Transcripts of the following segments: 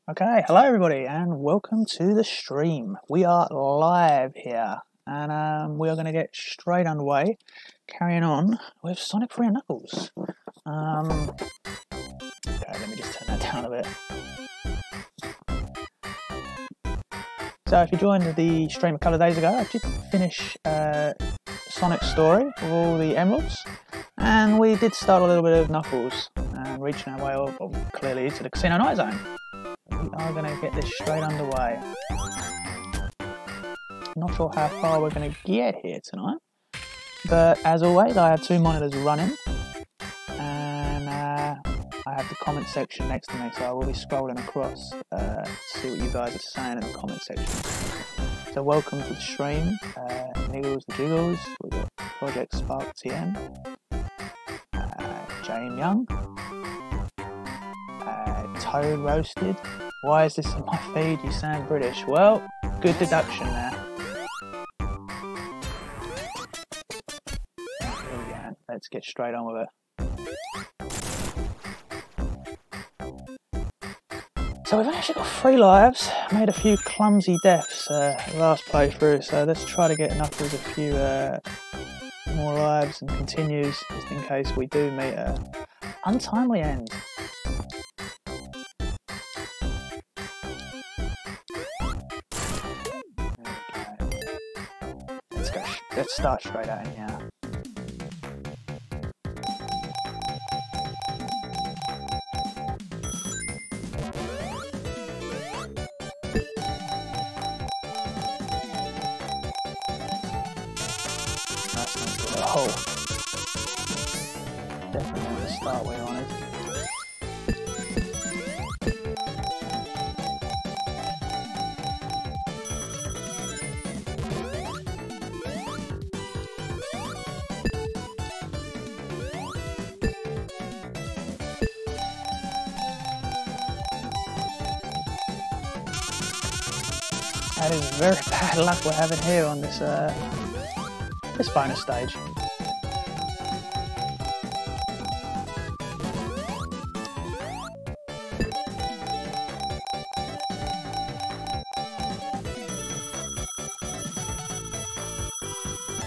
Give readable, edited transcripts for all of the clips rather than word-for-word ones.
Okay, hello everybody and welcome to the stream. We are live here and we are going to get straight underway, carrying on with Sonic 3 and Knuckles. Okay, let me just turn that down a bit. So if you joined the stream a couple of days ago, I did finish Sonic's story with all the emeralds, and we did start a little bit of Knuckles and reaching our way clearly to the Casino Night Zone. We are going to get this straight underway. Not sure how far we're going to get here tonight, but as always I have two monitors running and I have the comment section next to me, so I will be scrolling across to see what you guys are saying in the comment section. So welcome to the stream, Niggles the Jiggles, we've got Project Spark TM, James Young, Toad Roasted. Why is this in my feed? You sound British. Well, good deduction there. Here we go. Let's get straight on with it. So we've actually got 3 lives. Made a few clumsy deaths last playthrough, so let's try to get Knuckles a few more lives and continues, just in case we do meet an untimely end. Let's start straight out here. That's not good. Oh, definitely want to start where I wanted. That is very bad luck we're having here on this this bonus stage.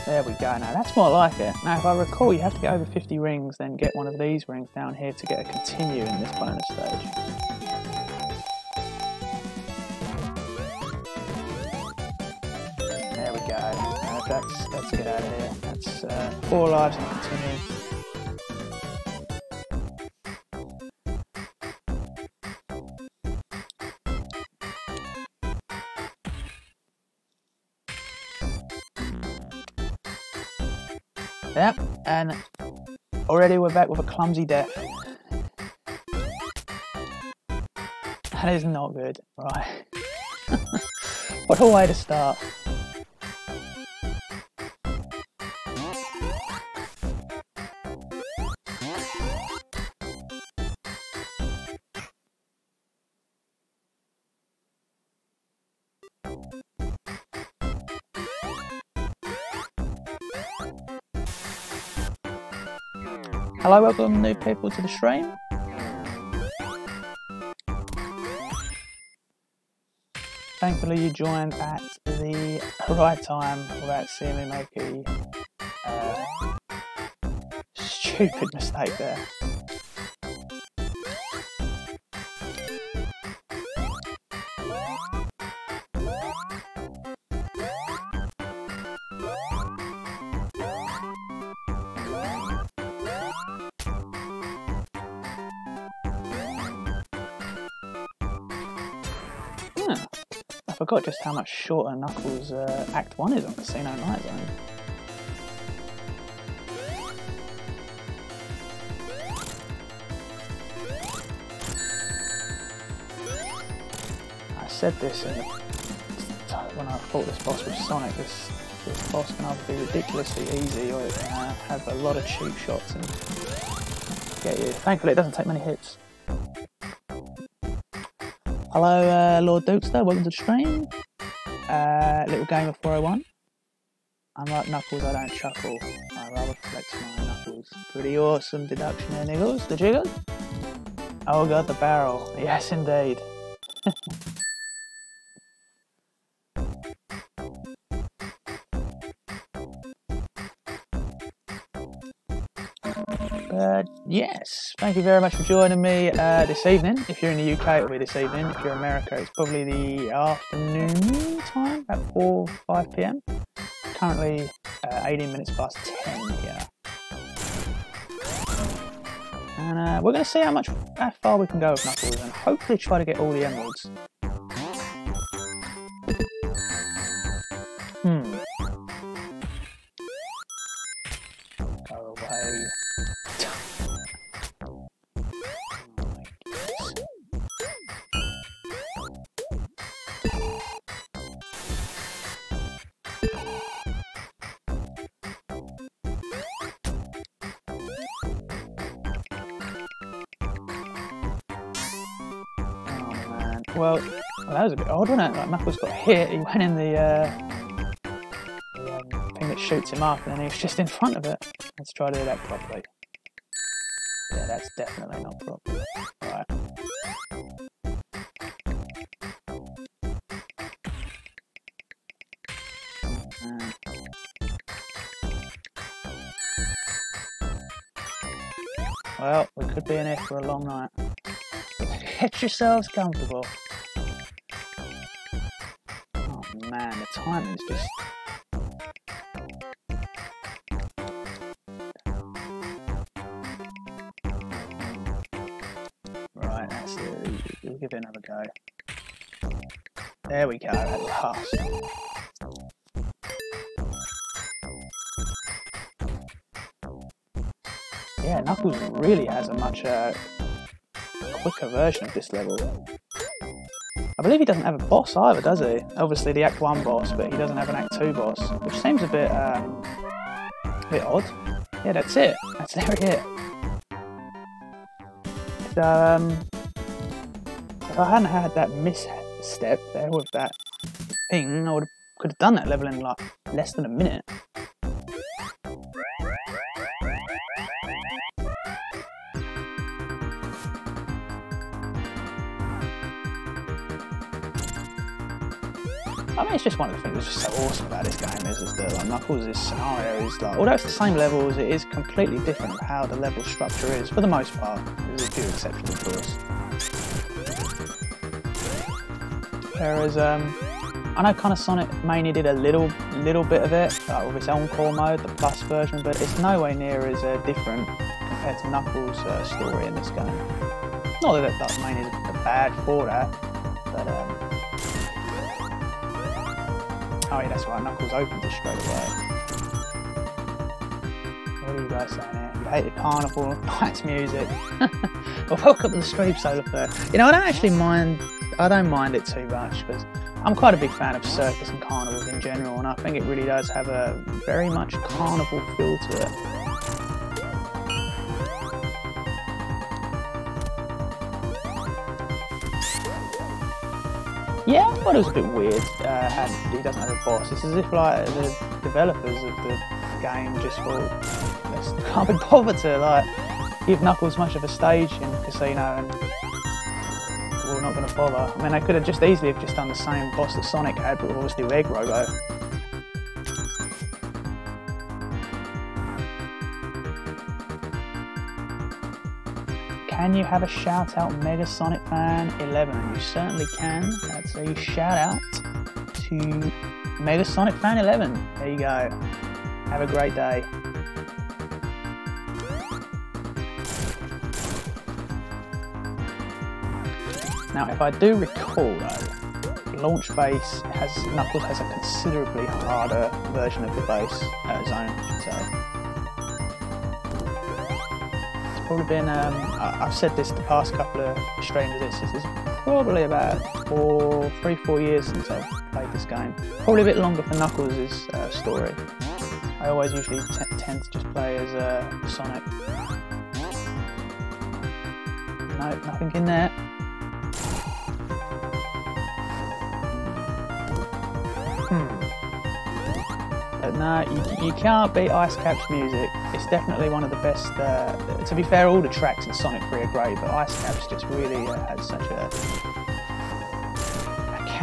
There we go, now that's more like it. Now if I recall, you have to get over 50 rings, then get one of these rings down here to get a continue in this bonus stage. Let's get out of here. That's 4 lives and continue. Yep, and already we're back with a clumsy death. That is not good, right? What a way to start. Hello, welcome new people to the stream. Thankfully you joined at the right time without seeing me make a stupid mistake there. I forgot just how much shorter Knuckles Act 1 is on Casino Night Zone. I said this when I fought this boss with Sonic, this boss can either be ridiculously easy or it can have a lot of cheap shots and get you. Thankfully it doesn't take many hits. Hello Lord Dukester, welcome to the stream. Little game of 401. Unlike Knuckles, I don't chuckle. I rather flex my knuckles. Pretty awesome deduction there, Niggles. The Jiggles? Oh god, the barrel. Yes, indeed. But yes, thank you very much for joining me this evening. If you're in the UK, it'll be this evening. If you're in America, it's probably the afternoon time, about 4 or 5 p.m. Currently 18 minutes past 10 here. And we're going to see how far we can go with Knuckles and hopefully try to get all the emeralds. Go away. Well, that was a bit odd, wasn't it? Like, Knuckles got hit, he went in the thing that shoots him up, and then he was just in front of it. Let's try to do that properly. Yeah, that's definitely not proper. Right. Well, we could be in here for a long night. Get yourselves comfortable. Oh man, the timing's just... Right, that's it. We'll give it another go. There we go, at last. Yeah, Knuckles really has a much quicker version of this level. I believe he doesn't have a boss either, does he? Obviously the Act 1 boss, but he doesn't have an Act 2 boss, which seems a bit odd. Yeah, that's it. That's it. So, if I hadn't had that misstep there with that thing, I could have done that level in like less than a minute. I mean, it's just one of the things that's just so awesome about this game is that like, Knuckles' scenario is like, although it's the same levels, it is completely different of how the level structure is, for the most part. There's a few exceptions, of course. Whereas, I know kind of Sonic mainly did a little bit of it, with its own core mode, the Plus version, but it's nowhere near as different compared to Knuckles' story in this game. Not that that mainly is bad for that, but oh yeah, that's right, Knuckles opened it straight away. What are you guys saying here? You hate the carnival, nice music. Well, welcome to the stream, Solar Flare. You know, I don't mind it too much, because I'm quite a big fan of circus and carnivals in general, and I think it really does have a very much carnival feel to it. Yeah, I thought it was a bit weird how he doesn't have a boss. It's as if like the developers of the game just thought, can't be bothered to like give Knuckles much of a stage in Casino, and we're not going to bother. I mean, they could have just easily have just done the same boss that Sonic had, but obviously with Egg Robo. Can you have a shout out Mega Sonic Fan 11? You certainly can. That's a shout out to Mega Sonic Fan 11. There you go. Have a great day. Now, if I do recall though, Launch Base Knuckles has a considerably harder version of the base zone, I should say. Probably been, I've said this the past couple of streams of this, is probably about 3-4 years since I've played this game. Probably a bit longer for Knuckles' story. I always usually tend to just play as Sonic. No, nothing in there. But no, you can't beat Ice Cap's music. It's definitely one of the best. To be fair, all the tracks in Sonic 3 are great, but Ice Cap's just really had such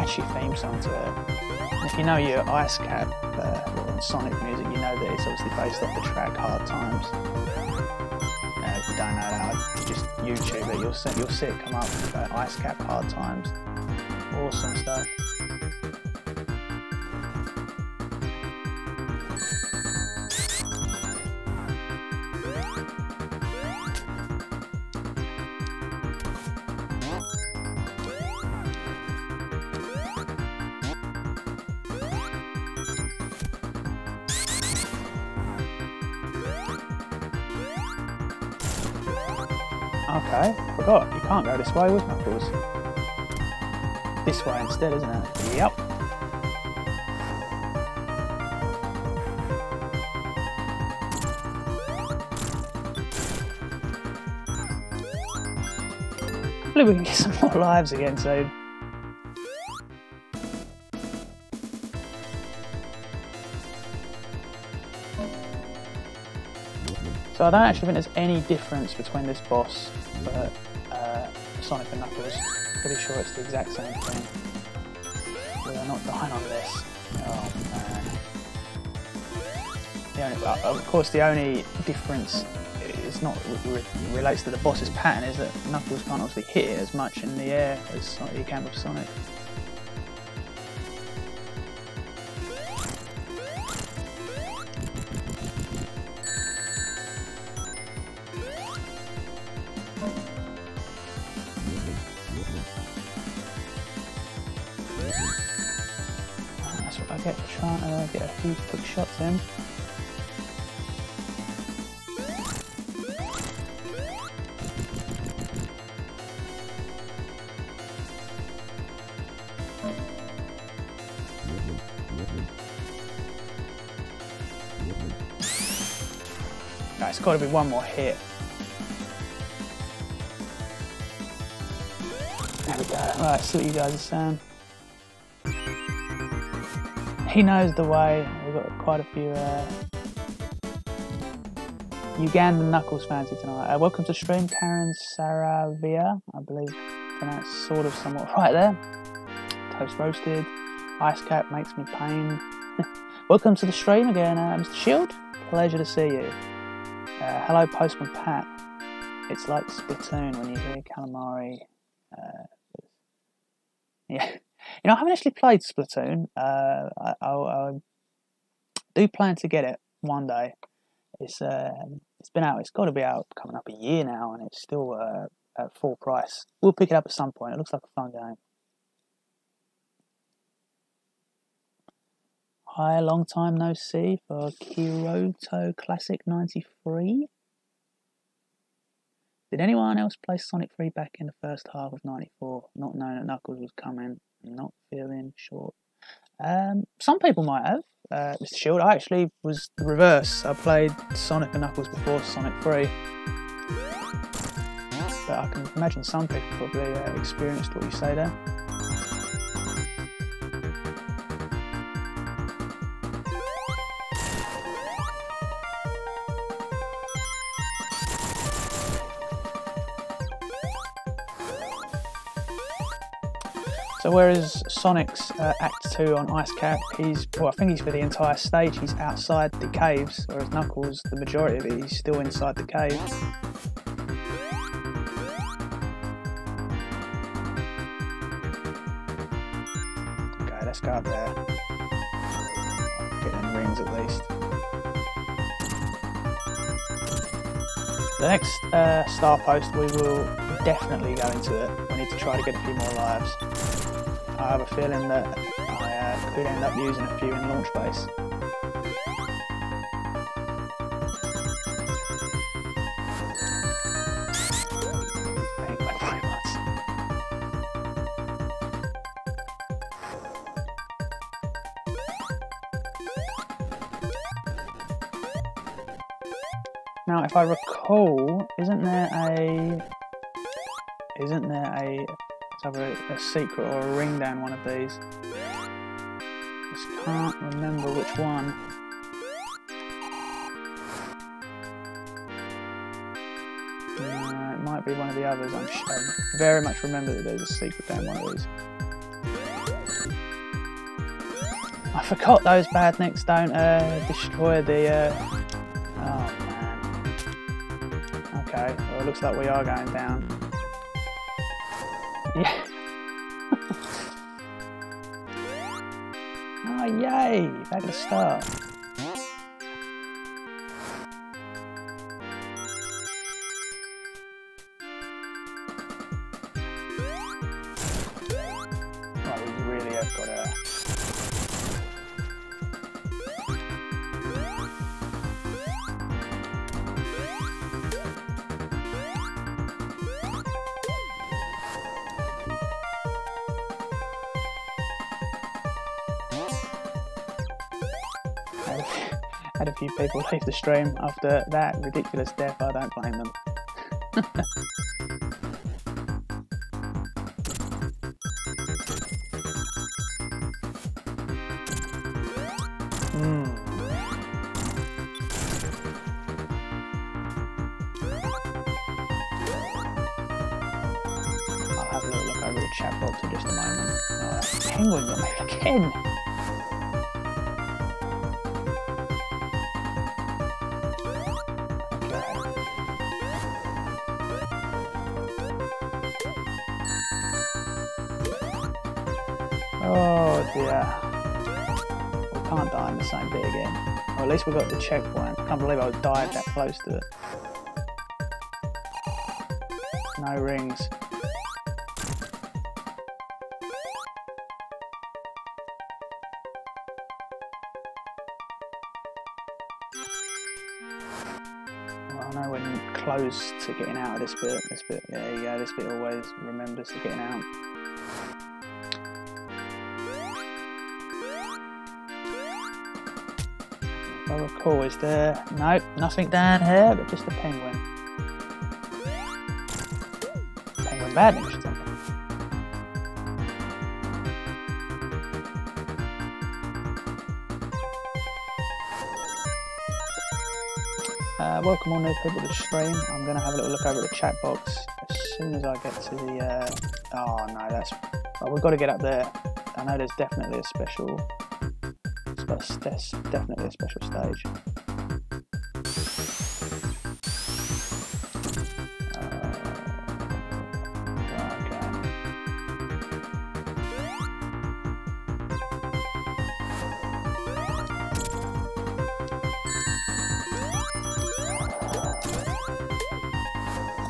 catchy theme song to it. And if you know your Ice Cap or Sonic music, you know that it's obviously based off the track Hard Times. If you don't know that, just YouTube it, you'll see it come up, Ice Cap Hard Times. Awesome stuff. Okay, forgot, you can't go this way with Knuckles. This way instead, isn't it? Yep. Hopefully we can get some more lives again soon. So I don't actually think there's any difference between this boss for Sonic and Knuckles. Pretty sure it's the exact same thing. We are not dying on this. Oh man. Of course the only difference is not relates to the boss's pattern, is that Knuckles can't obviously hit it as much in the air as he can with Sonic. That's what I get for trying to get a few quick shots in. No, it's got to be one more hit. There we go. Right, see what you guys are saying. He knows the way. We've got quite a few Ugandan Knuckles fans here tonight. Welcome to stream, Karen Saravia, I believe pronounced sort of somewhat right there. Toast roasted. Ice Cap makes me pain. Welcome to the stream again, Mr. Shield. Pleasure to see you. Hello, Postman Pat. It's like Splatoon when you hear Calamari. Yeah, you know, I haven't actually played Splatoon. I do plan to get it one day. It's been out. It's got to be out coming up a year now, and it's still at full price. We'll pick it up at some point. It looks like a fun game. Hi, long time no see for Kyoto Classic 93. Did anyone else play Sonic 3 back in the first half of 94, not knowing that Knuckles was coming, not feeling short? Some people might have, Mr. Shield. I actually was the reverse. I played Sonic and Knuckles before Sonic 3. But I can imagine some people probably experienced what you say there. So whereas Sonic's Act 2 on Ice Cap, I think he's for the entire stage, he's outside the caves, whereas Knuckles, the majority of it, he's still inside the cave. Okay, let's go up there. Get them rings at least. The next star post, we will definitely go into it. We need to try to get a few more lives. I have a feeling that I could end up using a few in launch base. Thank you very much. Now, if I recall, isn't there a secret or a ring down one of these? Just can't remember which one. It might be one of the others. I very much remember that there's a secret down one of these. I forgot those bad nicks don't destroy the... Oh man. Okay, well it looks like we are going down. Yeah. Oh yay! Back at the start. Right, we really have got to... Had a few people leave the stream after that ridiculous death. I don't blame them. I'll have a little look over the chat box in just a moment. Penguin got me again! Oh dear. We can't die in the same bit again. Or at least we got the checkpoint. I can't believe I died that close to it. No rings. Well, I know we're close to getting out of this bit. There you go, this bit always remembers to getting out. If I recall, is there... Nope, nothing down here, but just a penguin. Penguin bad, interesting. Welcome all new people to the stream. I'm going to have a little look over the chat box as soon as I get to the... Oh no, that's... Well, we've got to get up there. I know there's definitely a special... There's definitely a special stage.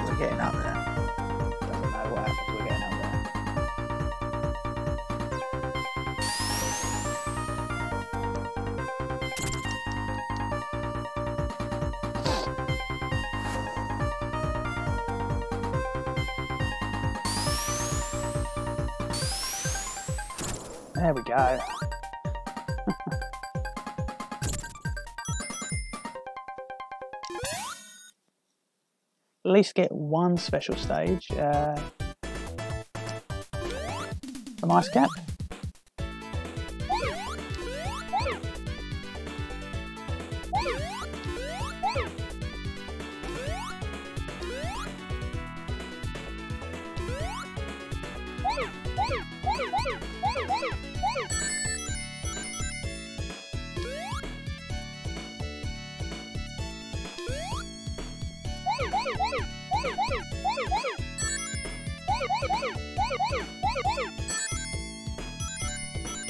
We're getting up there. Doesn't know what happens, we're getting up there. There we go. At least get one special stage from Ice Cap.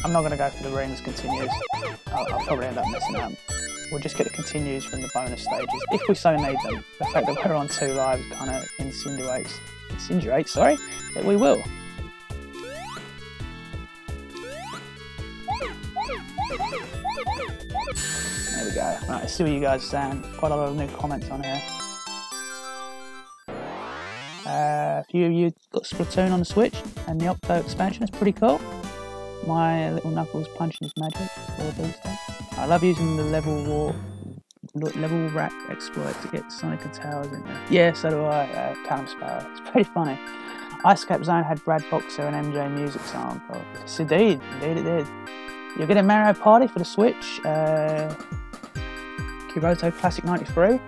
I'm not going to go for the rings continues. I'll probably end up messing up. We'll just get the continues from the bonus stages, if we so need them. The fact that we're on 2 lives kind of insinuates, sorry, that we will. There we go. Right, let's see what you guys are saying. Quite a lot of new comments on here. A few of you got Splatoon on the Switch and the Octo expansion is pretty cool. My little Knuckles punching his magic for a booster. I love using the level wrap exploit to get Sonic and Towers in there. Yeah, so do I, Callum Sparrow. It's pretty funny. Ice Cap Zone had Brad Boxer and MJ music sample. Yes, indeed it did. You're getting Mario Party for the Switch. Kiroto Classic 93.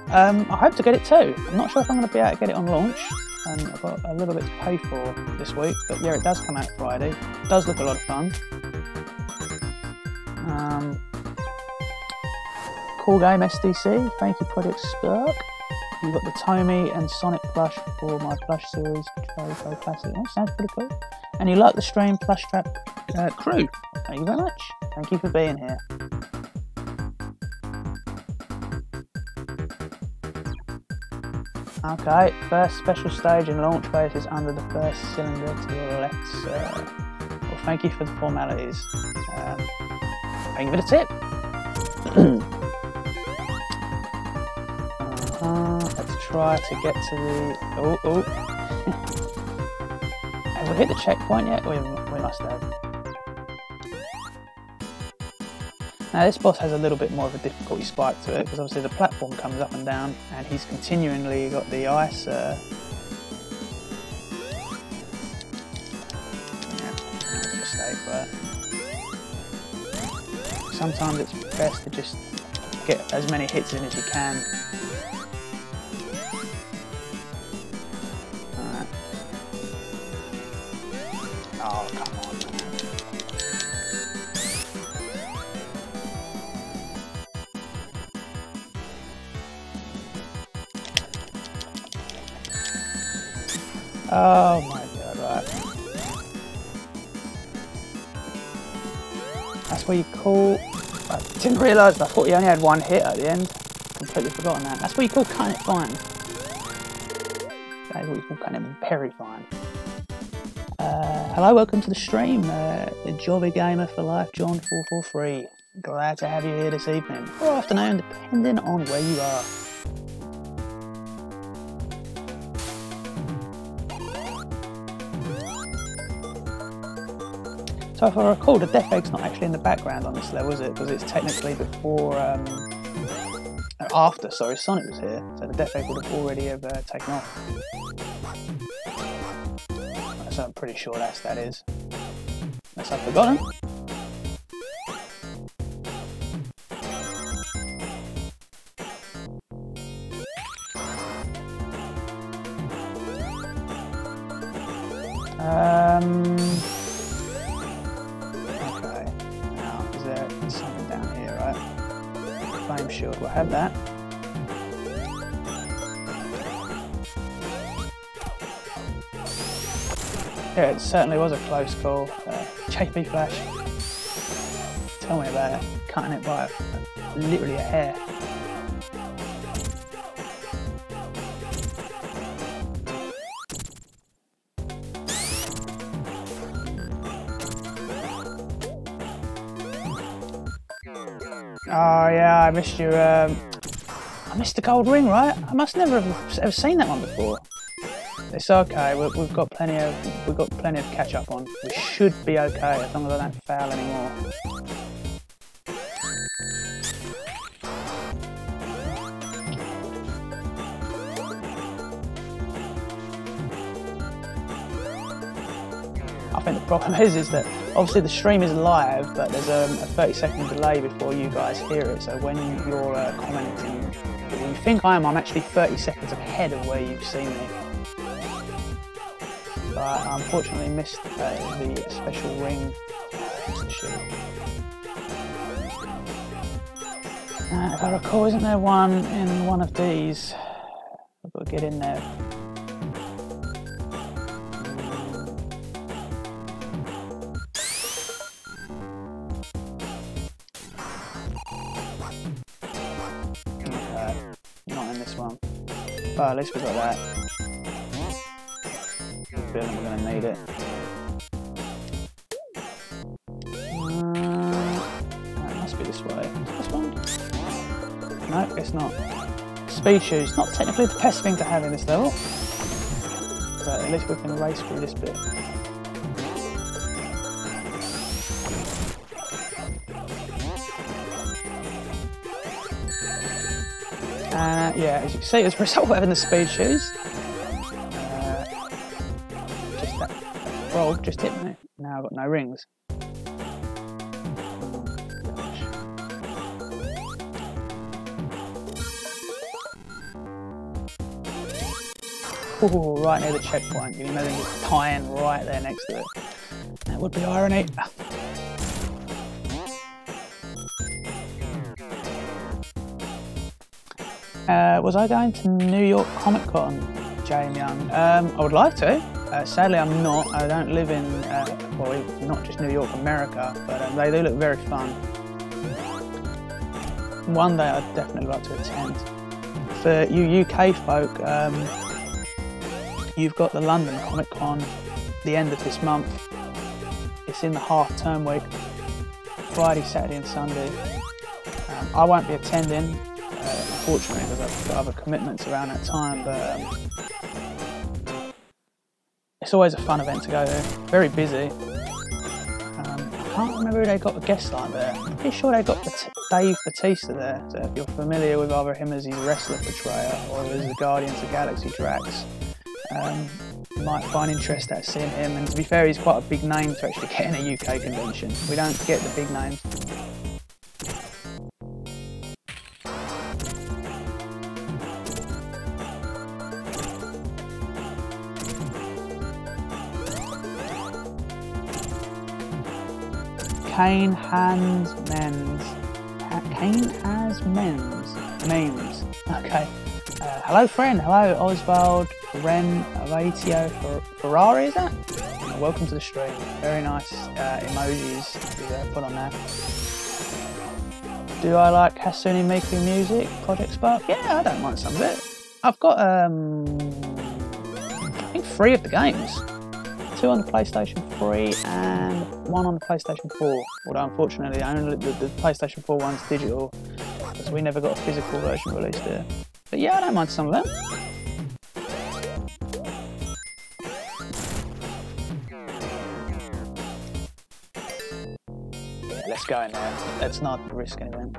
I hope to get it too. I'm not sure if I'm going to be able to get it on launch. I've got a little bit to pay for this week, but yeah, it does come out Friday. It does look a lot of fun. cool game, SDC. Thank you, Project Skirk. You've got the Tommy and Sonic plush for my plush series. Joypolis Classic. Oh, sounds pretty cool. And you like the stream Plush Trap crew. Thank you very much. Thank you for being here. Okay, first special stage and launch base is under the first cylinder to your left, sir. Well, thank you for the formalities. Thank you for the tip. Let's try to get to the... Oh. Have we hit the checkpoint yet? We must have. Now this boss has a little bit more of a difficulty spike to it, because obviously the platform comes up and down, and he's continually got the ice. Mistake, but sometimes it's best to just get as many hits in as you can. Alright. Oh, come on. Oh my god, right. That's where you call... I didn't realise, I thought you only had one hit at the end. Completely forgotten that. That's what you call cutting it fine. That is what you call cutting it very fine. Hello, welcome to the stream. Jobby Gamer for Life, John443. Glad to have you here this evening. Or afternoon, depending on where you are. So if I recall, the death egg's not actually in the background on this level, is it? Because it's technically before, after Sonic was here. So the death egg would have already taken off. So I'm pretty sure that is. Unless I've forgotten. Okay, now is there something down here, right? Flame shield, we'll have that. Yeah, it certainly was a close call. JP Flash, tell me about it. Cutting it by literally a hair. Oh yeah, I missed your. I missed the gold ring, right? I must never have ever seen that one before. It's okay. We've got plenty of catch up on. We should be okay as long as I don't fail anymore. I think the problem is that obviously the stream is live, but there's a 30-second delay before you guys hear it. So when you're commenting, when you think I'm actually 30 seconds ahead of where you've seen me. But I unfortunately missed the special ring. If I recall, isn't there one in one of these? I've got to get in there. Not in this one. But at least we got that. I'm feeling we're going to need it. That must be this way. This one? No, it's not. Speed shoes, not technically the best thing to have in this level. But at least we can race through this bit. Yeah, as you can see, as a result of having the speed shoes, just that frog just hit me. Now I've got no rings. Oh, right near the checkpoint. You can imagine just tying right there next to it. That would be irony. Was I going to New York Comic Con, James Young? I would like to. Sadly, I'm not. I don't live in, well, not just New York, America, but they do look very fun. One day I'd definitely like to attend. For you UK folk, you've got the London Comic Con the end of this month. It's in the half-term week, Friday, Saturday and Sunday. I won't be attending, unfortunately, because I've got other commitments around that time, but it's always a fun event to go to. Very busy. I can't remember who they got a guest line there. I'm pretty sure they got Dave Bautista there. So if you're familiar with either him as his wrestler portrayer or as the Guardians of the Galaxy Drax, you might find interest at seeing him. And to be fair, he's quite a big name to actually get in a UK convention. We don't get the big names. Kane has memes. Okay. Hello, friend. Hello, Oswald Ren Ratio Ferrari, is that? Welcome to the stream. Very nice emojis you put on there. Do I like Hatsune Miku music? Project Spark? Yeah, I don't mind some of it. I've got, I think 3 of the games. 2 on the PlayStation 3 and 1 on the PlayStation 4. Although unfortunately only the PlayStation 4 one's digital, because we never got a physical version released there. But yeah, I don't mind some of them. Yeah, let's go in there. Let's not risk anything.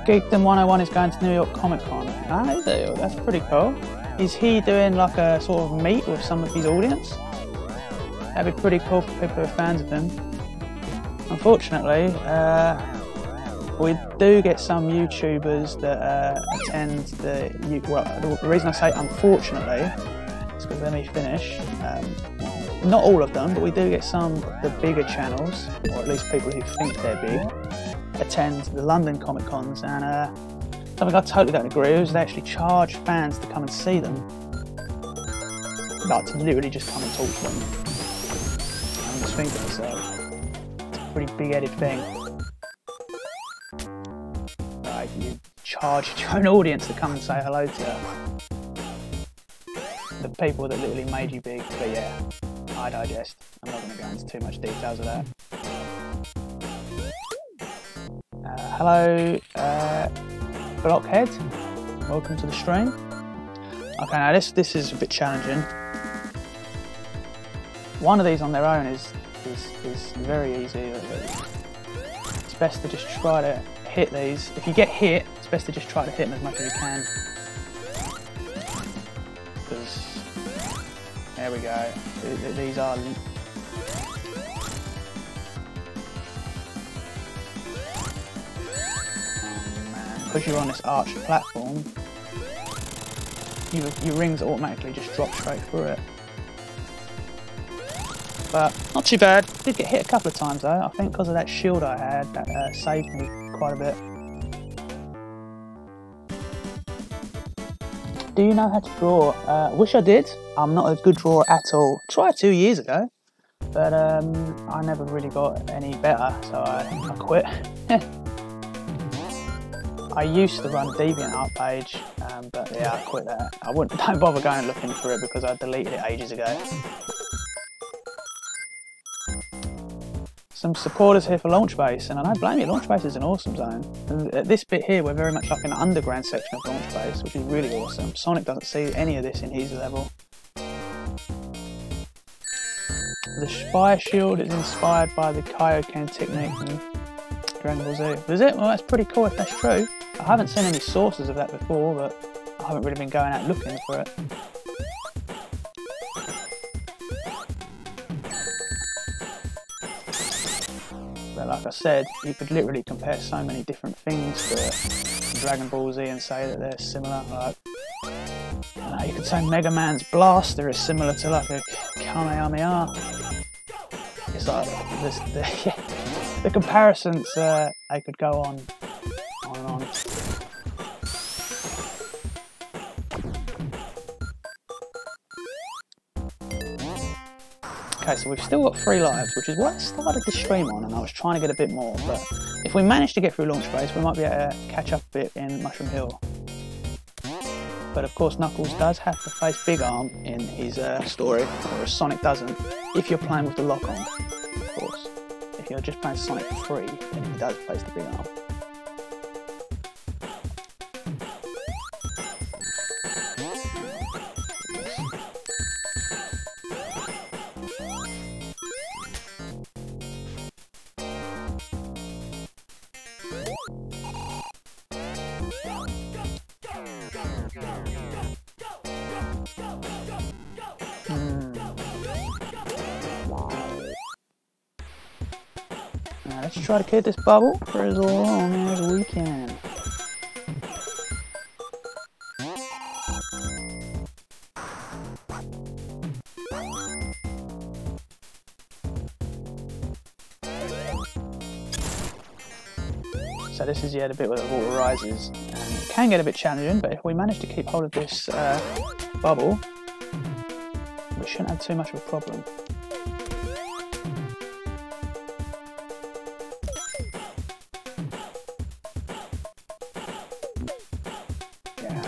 Geekdom 101 is going to New York Comic Con. Ah, is it? That's pretty cool. Is he doing like a sort of meet with some of his audience? That'd be pretty cool for people who are fans of him. Unfortunately, we do get some YouTubers that attend the... Well, the reason I say unfortunately is because let me finish. Not all of them, but we do get some of the bigger channels, or at least people who think they're big, attend the London Comic Cons, and something I totally don't agree with is they actually charge fans to come and see them. Like to literally just come and talk to them. I'm just thinking to myself, it's a pretty big-headed thing. Like, you charge your own audience to come and say hello to the people that literally made you big. But yeah, I digest. I'm not going to go into too much details of that. Hello, Blockhead. Welcome to the stream. Okay, now this is a bit challenging. One of these on their own is very easy. It's best to just try to hit these. If you get hit, it's best to just try to hit them as much as you can. Because there we go. These are. Because you're on this arched platform, your rings automatically just drop straight through it. But not too bad. Did get hit a couple of times though. I think because of that shield I had, that saved me quite a bit. Do you know how to draw? Wish I did. I'm not a good drawer at all. Tried 2 years ago, but I never really got any better, so I quit. I used to run a DeviantArt page, but yeah, I quit that. Don't bother going looking for it because I deleted it ages ago. Some supporters here for Launchbase, and I don't blame you, Launchbase is an awesome zone. And at this bit here, we're very much like in the underground section of Launchbase, which is really awesome. Sonic doesn't see any of this in his level. The Spire Shield is inspired by the Kaioken technique from Dragon Ball Z. Is it? Well, that's pretty cool if that's true. I haven't seen any sources of that before, but I haven't really been going out looking for it. But like I said, you could literally compare so many different things to Dragon Ball Z and say that they're similar. Like, you could say Mega Man's blaster is similar to like a Kamehameha. It's like the comparisons. They could go on and on. Okay, so we've still got 3 lives, which is what I started the stream on, and I was trying to get a bit more, but if we manage to get through Launch Base, we might be able to catch up a bit in Mushroom Hill. But of course, Knuckles does have to face Big Arm in his story, whereas Sonic doesn't, if you're playing with the lock-on, of course. If you're just playing Sonic 3, then he does face the Big Arm. Now let's try to keep this bubble for as long as we can. So this is the bit where the water rises, and it can get a bit challenging, but if we manage to keep hold of this bubble, we shouldn't have too much of a problem. Yeah.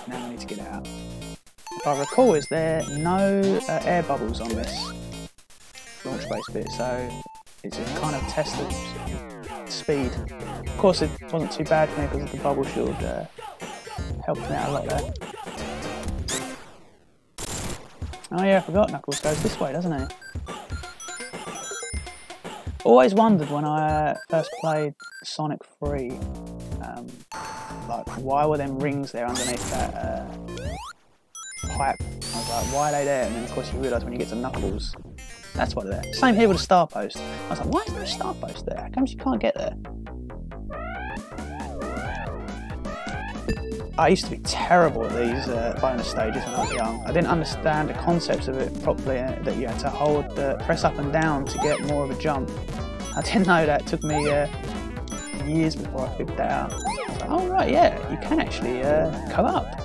Now we need to get out. If I recall, is there no air bubbles on this launch base bit, so it's a kind of test of speed. Of course, it wasn't too bad for me because the bubble shield helped me out a lot there. Oh yeah, I forgot Knuckles goes this way, doesn't he? Always wondered when I first played Sonic 3, like why were them rings there underneath that pipe? I was like, why are they there? And then of course you realise when you get to Knuckles, that's why they're there. Same here with the star post. I was like, why is there a star post there? How come you can't get there? I used to be terrible at these bonus stages when I was young. I didn't understand the concepts of it properly, that you had to hold, press up and down to get more of a jump. I didn't know that. It took me years before I figured that out. I was like, oh right, yeah, you can actually go up.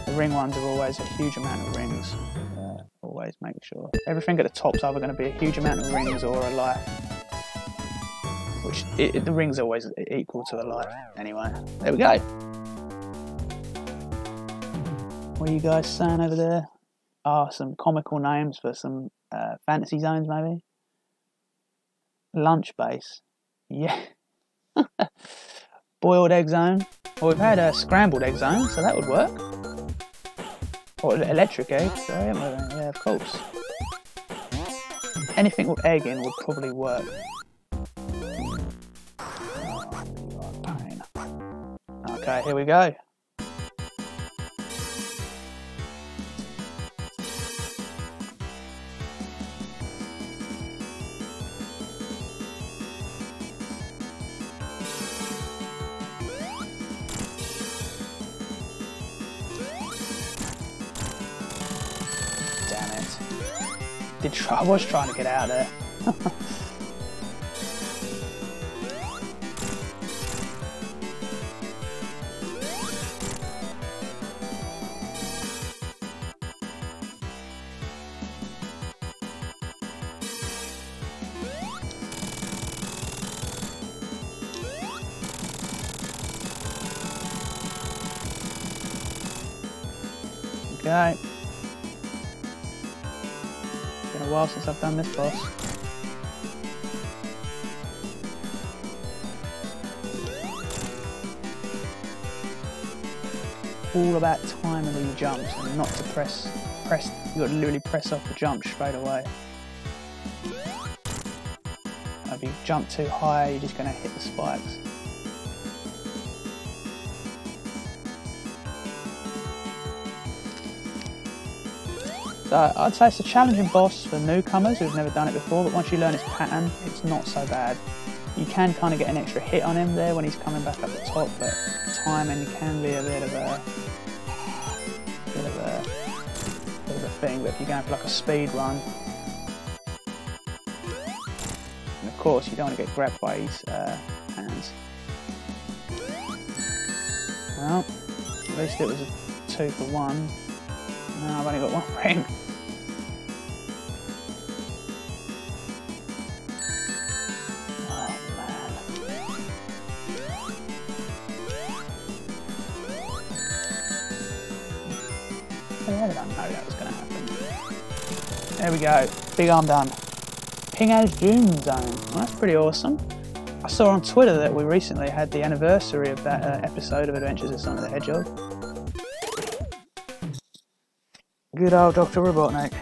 The ring ones are always a huge amount of rings. Always make sure. Everything at the top's either going to be a huge amount of rings or a life. Which, the ring's always equal to a life anyway. There we go. What are you guys saying over there? Ah, some comical names for some fantasy zones maybe? Lunch base. Yeah. Boiled egg zone. Well, we've had a scrambled egg zone, so that would work. Or electric egg, so yeah, of course. Anything with egg in would probably work. Oh, pain. Okay, here we go. I was trying to get out of there. Okay. Been a while since I've done this boss. All about timing these jumps and not to press. You got to literally press off the jump straight away. If you jump too high, you're just going to hit the spikes. So I'd say it's a challenging boss for newcomers who've never done it before, but once you learn its pattern, it's not so bad. You can kind of get an extra hit on him there when he's coming back up the top, but timing can be a bit of a thing. But if you're going for like a speed run, and of course you don't want to get grabbed by his hands. Well, at least it was a 2 for 1. Now I've only got 1 ring. Oh man. How did I know that was going to happen? There we go. Big arm done. Ping as Doom Zone. Well, that's pretty awesome. I saw on Twitter that we recently had the anniversary of that episode of Adventures of Sonic the Hedgehog. Good old Dr. Robotnik.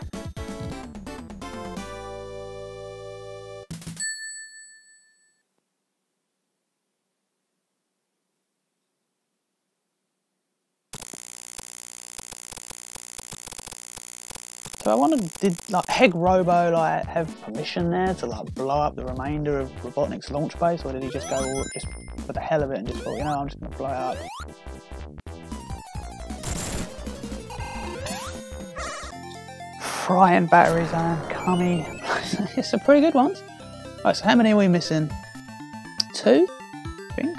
So I wondered, did like Heg Robo like have permission there to like blow up the remainder of Robotnik's launch base, or did he just go all just for the hell of it and just thought, you know, I'm just gonna blow it up? Frying batteries on, cummy. It's some pretty good ones. Right, so how many are we missing? 2, I think.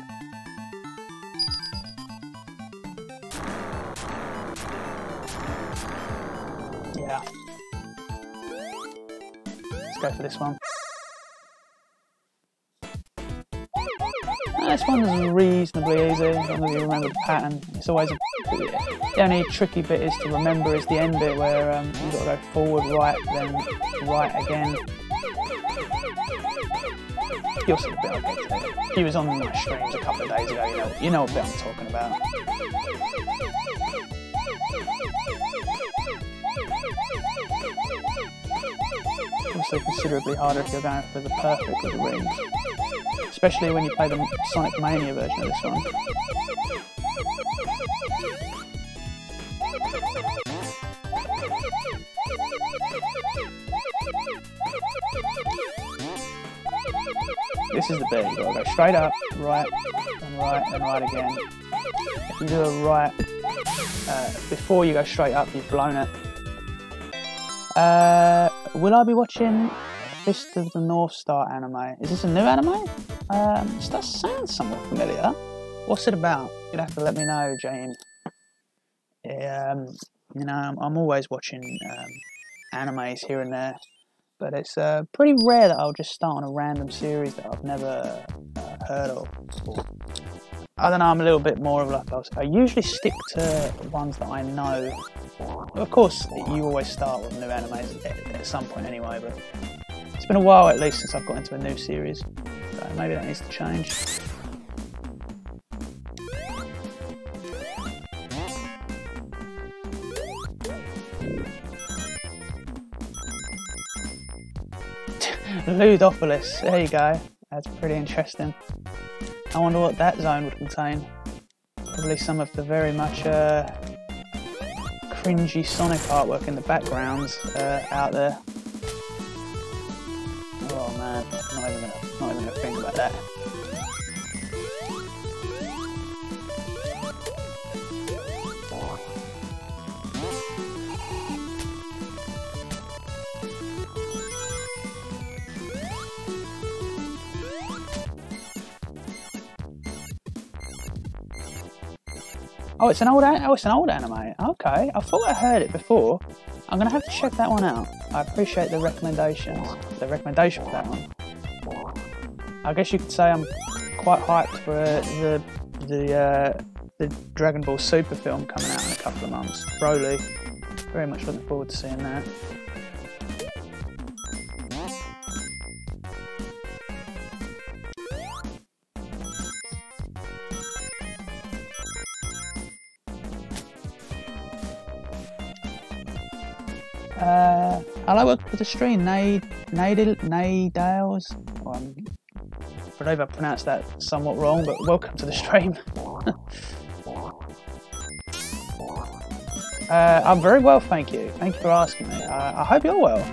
Yeah. Let's go for this one. This one is reasonably easy, as long as you remember the pattern. It's always the only tricky bit is to remember is the end bit where you've got to go forward, right, then right again. You'll see the bit I get to. If you was on my streams a couple of days ago, you know what bit I'm talking about. Also considerably harder if you're going for the perfect of the rings. Especially when you play the Sonic Mania version of this one. This is the bit, you've got to go straight up, right, and right again. If you do a right, before you go straight up, you've blown it. Will I be watching Fist of the North Star anime? Is this a new anime? This does sound somewhat familiar. What's it about? You'd have to let me know, Jane. Yeah, you know, I'm always watching animes here and there, but it's pretty rare that I'll just start on a random series that I've never heard of before. I don't know, I'm a little bit more of like, I usually stick to ones that I know. Of course, you always start with new animes at some point anyway, but it's been a while at least since I've got into a new series, so maybe that needs to change. Joypolis, there you go, that's pretty interesting. I wonder what that zone would contain. Probably some of the very much cringy Sonic artwork in the backgrounds out there. Oh man, not even gonna think about that. Oh, it's an old anime. Okay, I thought I heard it before. I'm gonna have to check that one out. I appreciate the recommendations. The recommendation for that one. I guess you could say I'm quite hyped for the Dragon Ball Super film coming out in a couple of months. Broly. Very much looking forward to seeing that. hello, welcome to the stream, Nadales. Oh, I believe I pronounced that somewhat wrong, but welcome to the stream. I'm very well, thank you. Thank you for asking me. I hope you're well.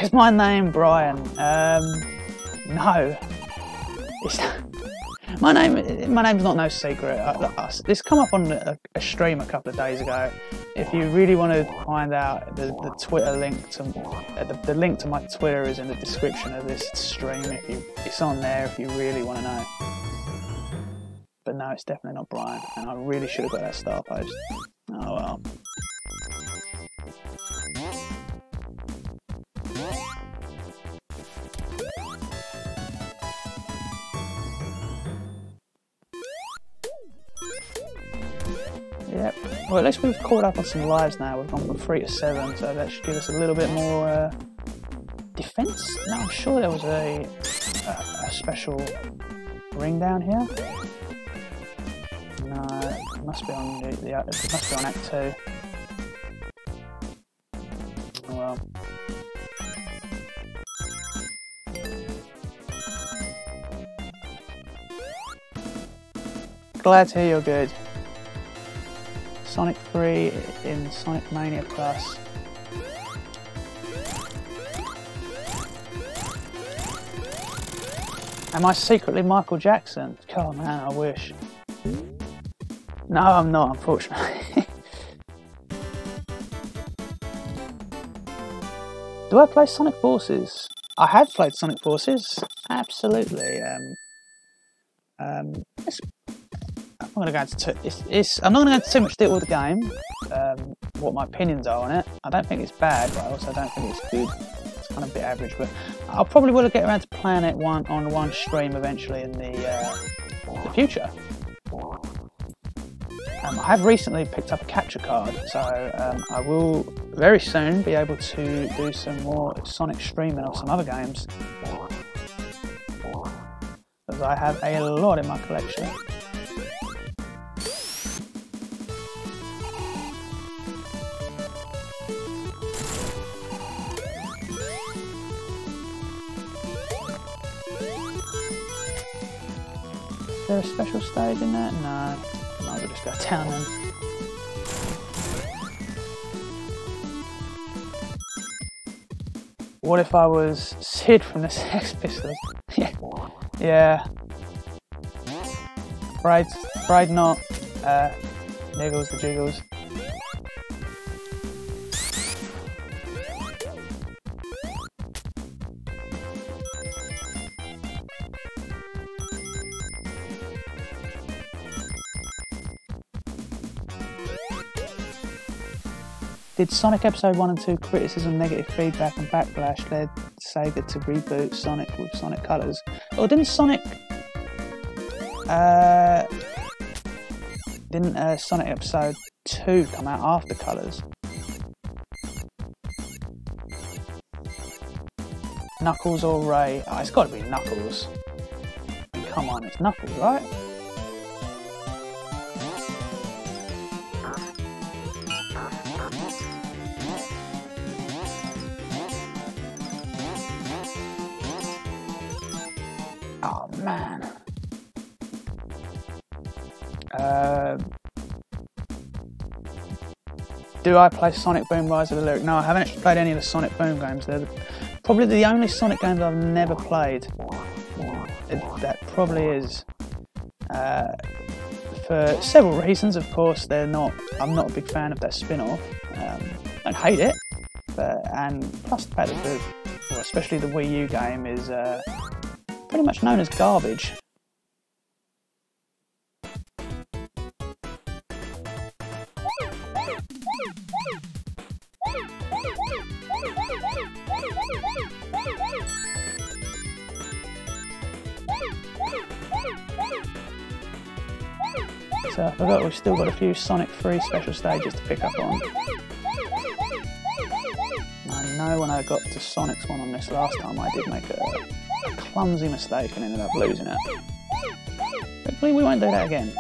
Is my name Brian? No. My name's not no secret. This come up on a stream a couple of days ago. If you really want to find out, the Twitter link to the link to my Twitter is in the description of this stream. It's on there if you really want to know. But no, it's definitely not Brian, and I really should have got that star post. Oh well. Yep. Well, at least we've caught up on some lives now. We've gone from 3 to 7, so that should give us a little bit more defense. No, I'm sure there was a special ring down here. No, it must be on it must be on Act 2. Oh well. Glad to hear you're good. Sonic 3 in Sonic Mania Plus. Am I secretly Michael Jackson? Oh man, I wish. No, I'm not, unfortunately. Do I play Sonic Forces? I have played Sonic Forces, absolutely. I'm not going to go into too much detail with the game. What my opinions are on it. I don't think it's bad, but I also don't think it's good. It's kind of a bit average, but I'll probably will get around to playing it on one stream eventually in the future. I have recently picked up a capture card, so I will very soon be able to do some more Sonic streaming of some other games, because I have a lot in my collection. Is there a special stage in there? No. Might as well just go down then. What if I was Sid from the Sex Pistols? Yeah. Bride not. Niggles the jiggles. Did Sonic Episode 1 and 2 criticism, negative feedback and backlash led Sega to reboot Sonic with Sonic Colors? Or didn't Sonic Episode 2 come out after Colors? Knuckles or Ray? Oh, it's got to be Knuckles. Come on, it's Knuckles, right? Oh man. Do I play Sonic Boom Rise of the Lyric? No, I haven't actually played any of the Sonic Boom games. They're probably the only Sonic games I've never played. That probably is. For several reasons, of course. I'm not a big fan of that spin-off. I don't hate it, and plus the fact that especially the Wii U game is pretty much known as garbage. So I forgot we've still got a few Sonic 3 special stages to pick up on. I know when I got to Sonic's one on this last time I did make a clumsy mistake and ended up losing it. But hopefully we won't do that again.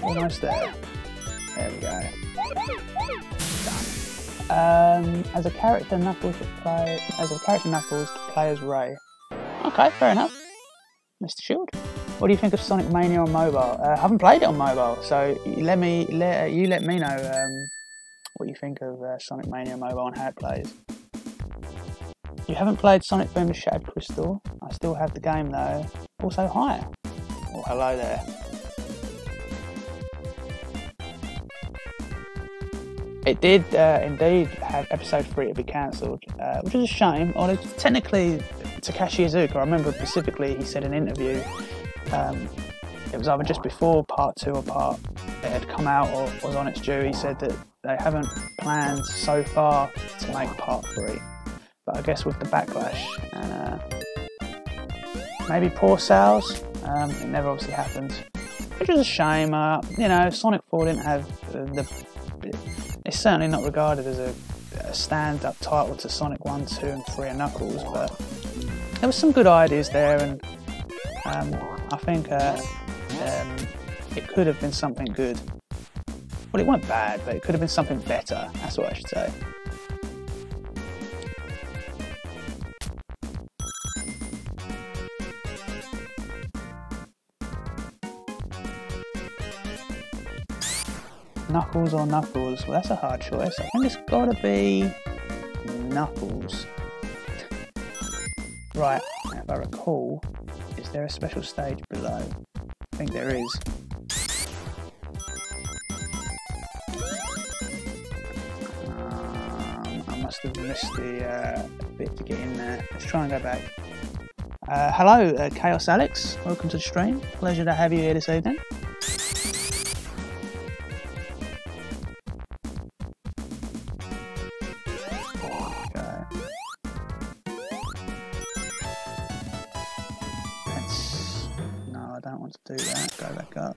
Almost there. There we go. Done. As a character, Knuckles to play as Ray. Okay, fair enough. Mr. Shield. What do you think of Sonic Mania on mobile? I haven't played it on mobile, so you let me know what you think of Sonic Mania mobile and how it plays. You haven't played Sonic Boom: Shattered Crystal. I still have the game though. Also, hi. Oh, hello there. It did indeed have episode 3 to be cancelled, which is a shame. Although technically, Takashi Iizuka, I remember specifically, he said in an interview, it was either just before part 2 or it had come out or was on its due. He said that they haven't planned so far to make part 3, but I guess with the backlash and maybe poor sales, it never obviously happened, which is a shame. You know, Sonic 4 didn't have it's certainly not regarded as a stand-up title to Sonic 1, 2 and 3 and Knuckles, but there were some good ideas there, and I think it could have been something good. Well, it wasn't bad, but it could have been something better, that's what I should say. Knuckles or Knuckles? Well, that's a hard choice. I think it's gotta be Knuckles. Right, now if I recall, is there a special stage below? I think there is. I must have missed the bit to get in there. Let's try and go back. Hello, Chaos Alex. Welcome to the stream. Pleasure to have you here this evening. Do that, go back up.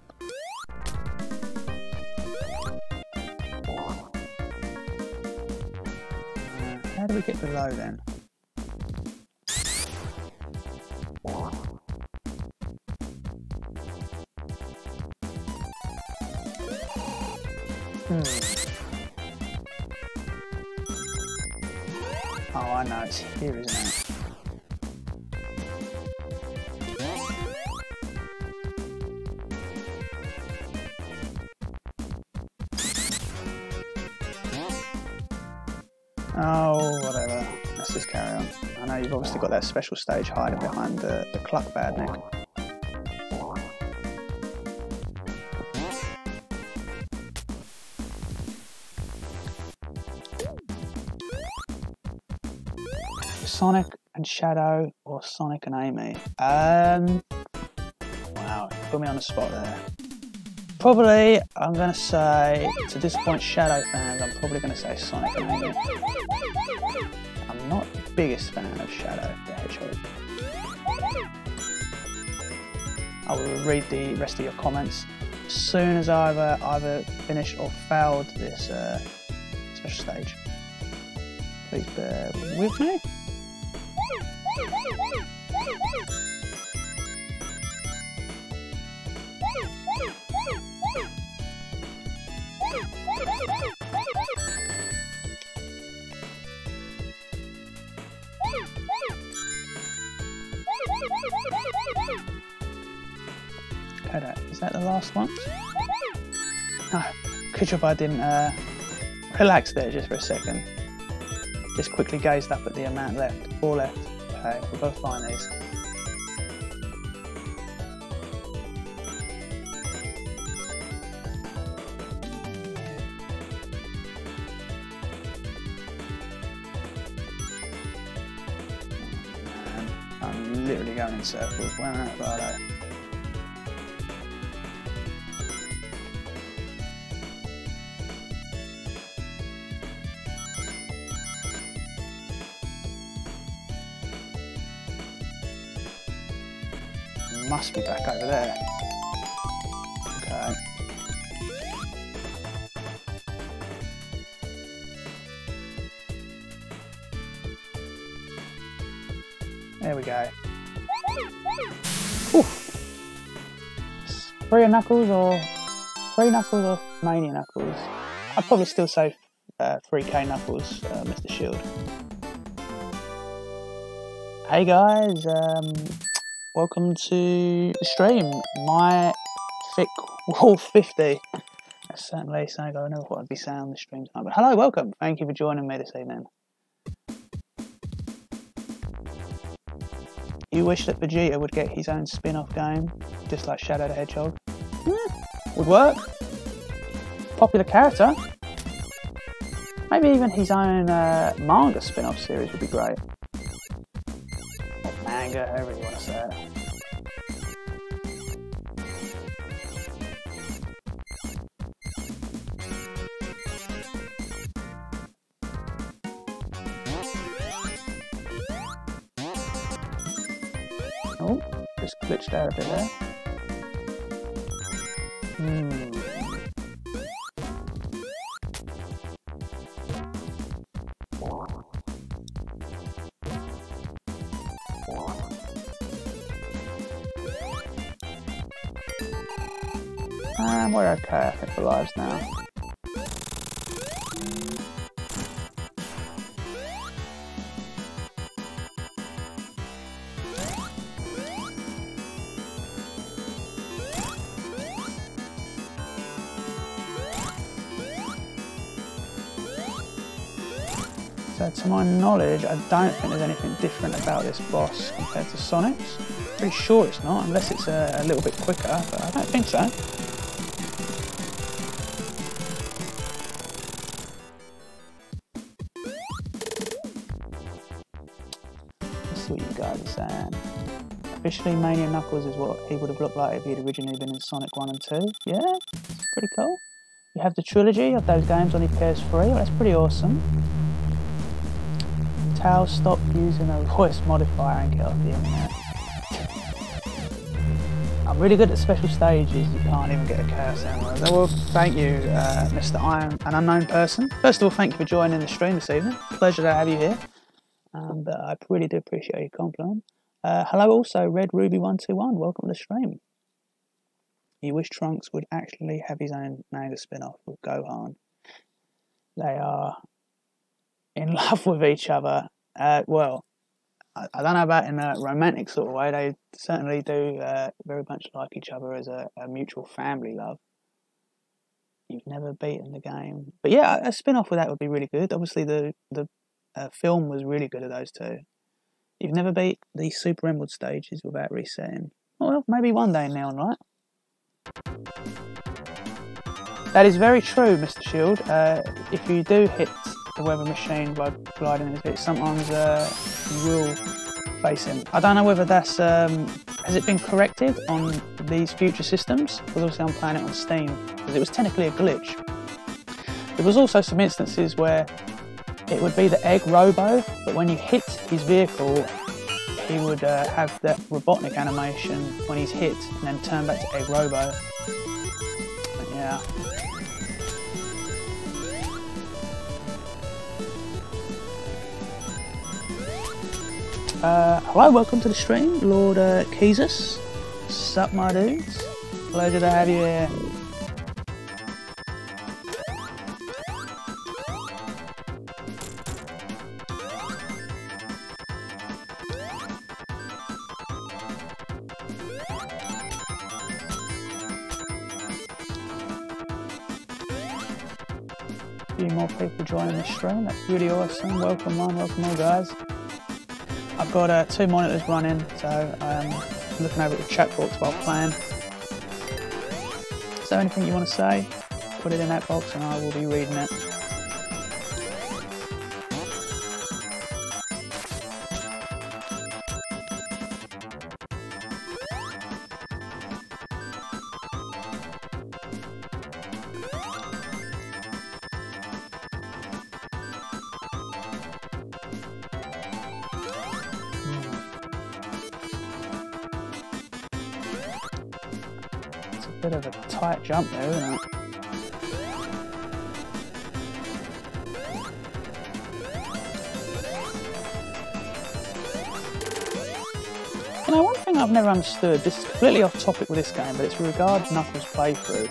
How do we get below then? Oh, I know, it's here, isn't it? Oh, whatever. Let's just carry on. I know you've obviously got that special stage hiding behind the Cluck Badnik. Sonic and Shadow or Sonic and Amy? Wow, put me on the spot there. Probably, I'm going to say, to disappoint Shadow fans, I'm probably going to say Sonic and Amy. I'm not the biggest fan of Shadow the Hedgehog. I will read the rest of your comments as soon as I've either finished or failed this special stage. Please bear with me. Okay, is that the last one? No, good job I didn't relax there just for a second. Just quickly gazed up at the amount left. 4 left. Okay, we'll both find these. literally going in circles. Where on earth are they? Must be back over there. Okay. There we go. Ooh. 3 Knuckles or Mania Knuckles? I'd probably still say 3K Knuckles, Mr. Shield. Hey guys, welcome to the stream. My thick wall 50. That's certainly something I never thought I'd be saying on the stream tonight. But hello, welcome. Thank you for joining me this evening. You wish that Vegeta would get his own spin-off game, just like Shadow the Hedgehog? Would work. Popular character. Maybe even his own manga spin-off series would be great. Or manga, however you want to say it. Oh, just glitched out a bit there. We're okay, I think, for lives now. So to my knowledge, I don't think there's anything different about this boss compared to Sonic's. Pretty sure it's not, unless it's a little bit quicker, but I don't think so. Let's see what you guys are saying. Officially, Mania Knuckles is what he would have looked like if he'd originally been in Sonic 1 and 2. Yeah, it's pretty cool. You have the trilogy of those games on your PS3, well, that's pretty awesome. Tao stopped using a voice modifier and get off the internet. I'm really good at special stages, you can't even get a Chaos Emerald. Well, thank you, Mr. Iron, an unknown person. First of all, thank you for joining the stream this evening. Pleasure to have you here. But I really do appreciate your compliment. Hello also, Red Ruby 121, welcome to the stream. You wish Trunks would actually have his own manga spin-off with Gohan. They are in love with each other. Well, I don't know about in a romantic sort of way. They certainly do very much like each other as a mutual family love. You've never beaten the game. But yeah, a spin-off with that would be really good. Obviously, the film was really good at those two. You've never beat the Super Emerald stages without resetting. Well, maybe one day, Neon, right? That is very true, Mr. Shield. If you do hit the weather machine by gliding in it, sometimes you will face him. I don't know whether that's has it been corrected on these future systems, because obviously I'm playing it on Steam, because it was technically a glitch. There was also some instances where it would be the Egg Robo, but when you hit his vehicle, he would have that Robotnik animation when he's hit and then turn back to Egg Robo. But yeah. Hello, welcome to the stream, Lord Keezus. Sup, my dudes? Pleasure to have you here. A few more people joining the stream, that's really awesome. Welcome on, welcome all guys. I've got 2 monitors running, so I'm looking over at the chat box while playing. Is there anything you want to say? Put it in that box and I will be reading it. It's a bit of a tight jump there, isn't it? You know, one thing I've never understood, this is completely off topic with this game, but it's regarding Knuckles' playthrough.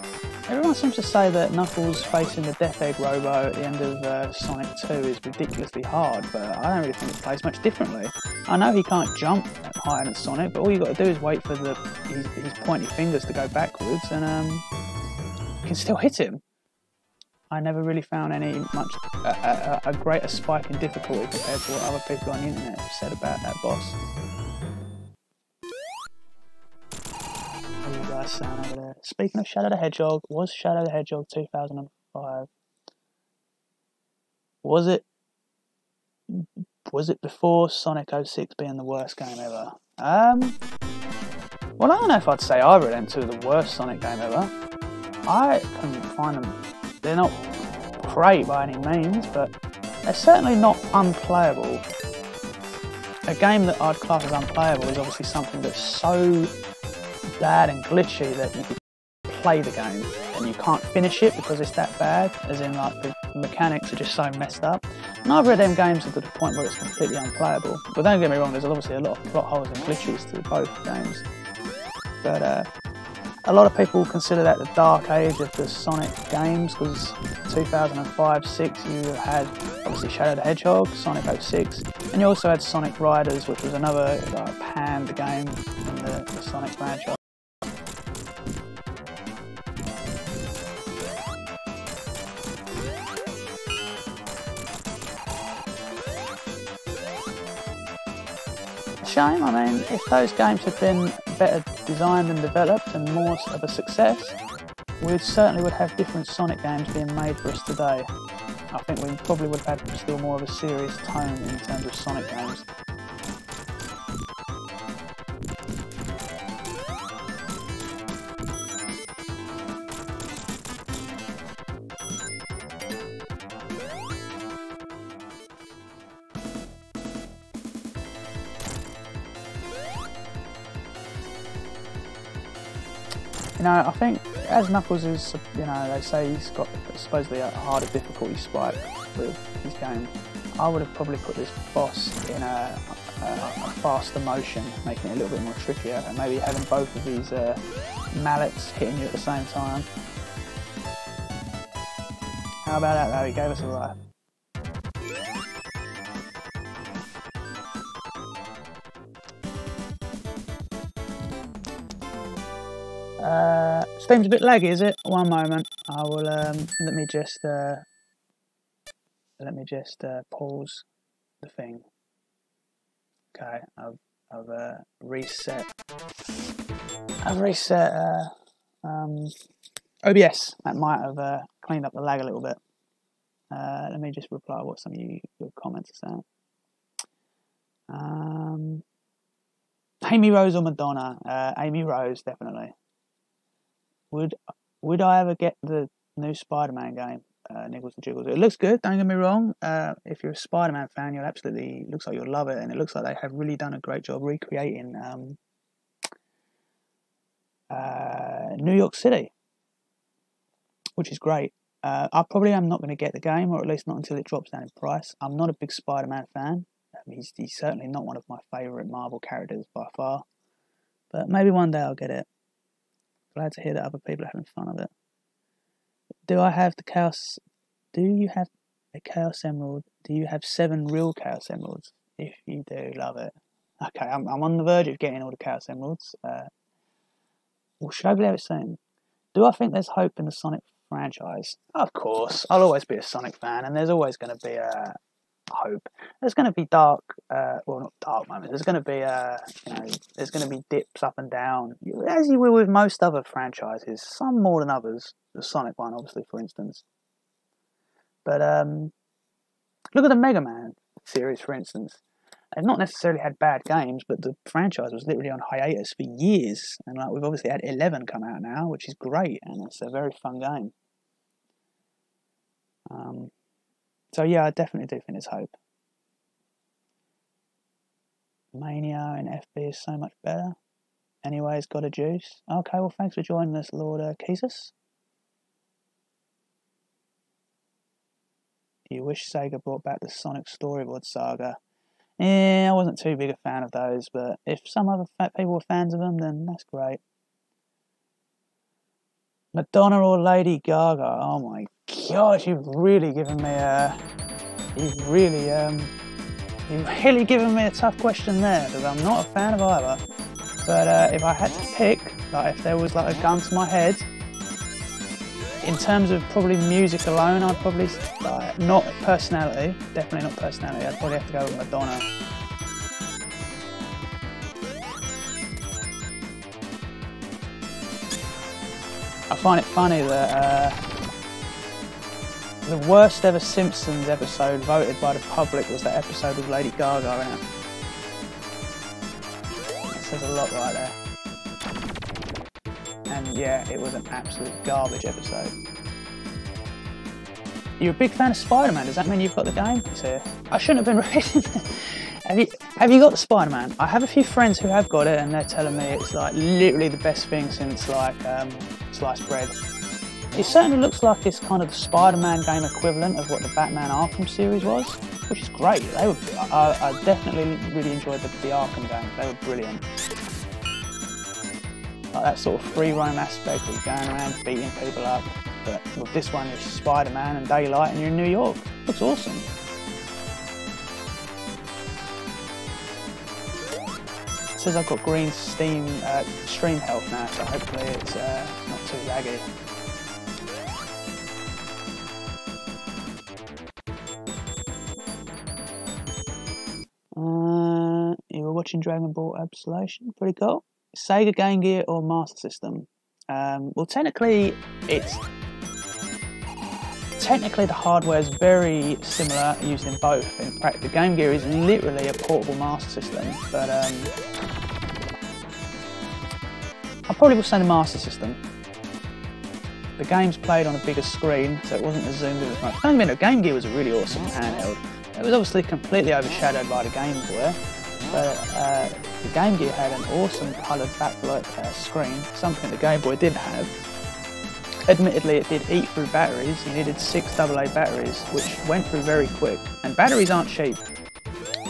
Everyone seems to say that Knuckles facing the Death Egg Robo at the end of Sonic 2 is ridiculously hard, but I don't really think it plays much differently. I know he can't jump higher than Sonic, but all you've got to do is wait for his pointy fingers to go backwards, and you can still hit him. I never really found a greater spike in difficulty compared to what other people on the internet have said about that boss. What are you guys saying over there? Speaking of Shadow the Hedgehog, was Shadow the Hedgehog 2005? Was it before Sonic 06 being the worst game ever? Well, I don't know if I'd say either of them two are the worst Sonic game ever. I couldn't find them. They're not great by any means, but they're certainly not unplayable. A game that I'd class as unplayable is obviously something that's so bad and glitchy that you could play the game and you can't finish it because it's that bad, as in like the mechanics are just so messed up. Neither of them games are to the point where it's completely unplayable. But don't get me wrong, there's obviously a lot of plot holes and glitches to both games. But a lot of people consider that the dark age of the Sonic games, because 2005-06 you had obviously Shadow the Hedgehog, Sonic 06, and you also had Sonic Riders, which was another panned game in the Sonic franchise. Shame. I mean, if those games had been better designed and developed and more of a success, we certainly would have different Sonic games being made for us today. I think we probably would have had still more of a serious tone in terms of Sonic games. You know, I think as Knuckles is, you know, they say he's got supposedly a harder difficulty spike with his game. I would have probably put this boss in a faster motion, making it a little bit more trickier, and maybe having both of these mallets hitting you at the same time. How about that though? He gave us a life. Steam's a bit laggy, is it? One moment. I will let me just pause the thing. Okay, I've reset. I've reset OBS. That might have cleaned up the lag a little bit. Let me just reply what some of your comments are saying. Amy Rose or Madonna? Amy Rose, definitely. Would I ever get the new Spider-Man game, Niggles and Jiggles? It looks good, don't get me wrong. If you're a Spider-Man fan, looks like you'll love it, and it looks like they have really done a great job recreating New York City, which is great. I probably am not going to get the game, or at least not until it drops down in price. I'm not a big Spider-Man fan. He's certainly not one of my favourite Marvel characters by far, but maybe one day I'll get it. Glad to hear that other people are having fun of it. Do you have a Chaos Emerald? Do you have 7 real Chaos Emeralds? If you do, love it. Okay, I'm on the verge of getting all the Chaos Emeralds. Well, should I be able to say? Do I think there's hope in the Sonic franchise? Of course. I'll always be a Sonic fan, and there's always going to be hope. There's going to be dark, well, not dark moments. There's going to be, there's going to be dips up and down, as you will with most other franchises. Some more than others. The Sonic one, obviously, for instance. But look at the Mega Man series, for instance. They've not necessarily had bad games, but the franchise was literally on hiatus for years. And like we've obviously had 11 come out now, which is great, and it's a very fun game. So yeah, I definitely do think there's hope. Mania and FB is so much better. Anyways, got a juice. Okay, well, thanks for joining us, Lord Keesus. You wish Sega brought back the Sonic Storyboard Saga. Yeah, I wasn't too big a fan of those, but if some other people were fans of them, then that's great. Madonna or Lady Gaga? Oh my gosh, you've really given me a... You've really given me a tough question there, because I'm not a fan of either. But if I had to pick, like if there was like a gun to my head, in terms of probably music alone, I'd probably, like, not personality, definitely not personality, I'd probably have to go with Madonna. I find it funny that the worst ever Simpsons episode voted by the public was that episode with Lady Gaga in it. That says a lot right there. And yeah, it was an absolute garbage episode. You're a big fan of Spider-Man, does that mean you've got the game? It's here. I shouldn't have been reading it. Have you got the Spider-Man? I have a few friends who have got it and they're telling me it's like literally the best thing since like sliced bread. It certainly looks like it's kind of the Spider-Man game equivalent of what the Batman Arkham series was, which is great. I definitely really enjoyed the Arkham games, they were brilliant. Like that sort of free roam aspect of going around beating people up, but with this one it's Spider-Man and daylight and you're in New York. Looks awesome. It says I've got green stream health now, so hopefully it's not too laggy. You were watching Dragon Ball Absolution, pretty cool. Sega Game Gear or Master System? Well, technically the hardware is very similar, used in both. In fact, the Game Gear is literally a portable Master System, but I probably will say the Master System. The game's played on a bigger screen, so it wasn't as zoomed in as much. Don't get me wrong, the Game Gear was a really awesome handheld. It was obviously completely overshadowed by the Game Boy, but the Game Gear had an awesome coloured backlight screen, something the Game Boy didn't have. Admittedly, it did eat through batteries. You needed 6 AA batteries, which went through very quick. And batteries aren't cheap,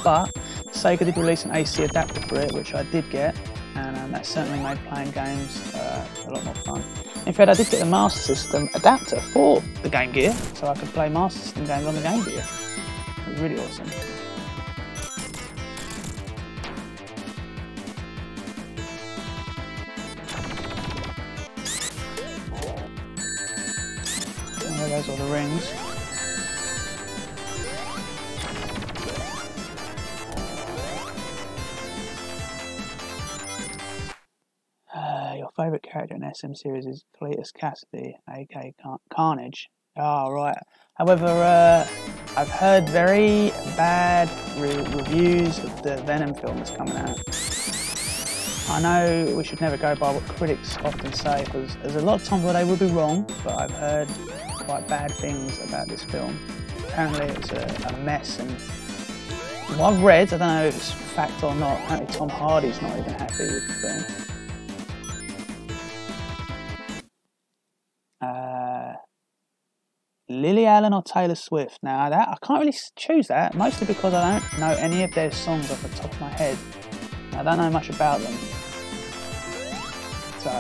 but Sega did release an AC adapter for it, which I did get, and that certainly made playing games a lot more fun. In fact, I did get the Master System adapter for the Game Gear, so I could play Master System games on the Game Gear. It was really awesome. There goes all the rings. Your favourite character in SM series is Cletus Cassidy, aka Carnage. Oh, right. However, I've heard very bad reviews of the Venom film that's coming out. I know we should never go by what critics often say, because there's a lot of times where they will be wrong, but I've heard quite bad things about this film. Apparently it's a mess, and what I've read, I don't know if it's fact or not, apparently Tom Hardy's not even happy with the film. Lily Allen or Taylor Swift? Now that I can't really choose that, mostly because I don't know any of their songs off the top of my head. I don't know much about them. So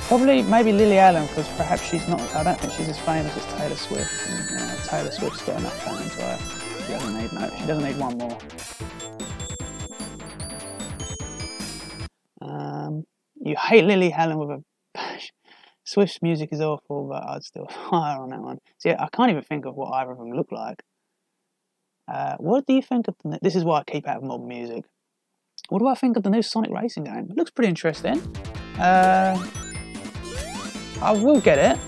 probably maybe Lily Allen, because perhaps she's not, I don't think she's as famous as Taylor Swift, and Taylor Swift's got enough fans, so she doesn't need one more. You hate Lily Allen with a passion. Swift's music is awful, but I'd still fire on that one. See, I can't even think of what either of them look like. What do you think of this is why I keep out of modern music. What do I think of the new Sonic Racing game? It looks pretty interesting. I will get it.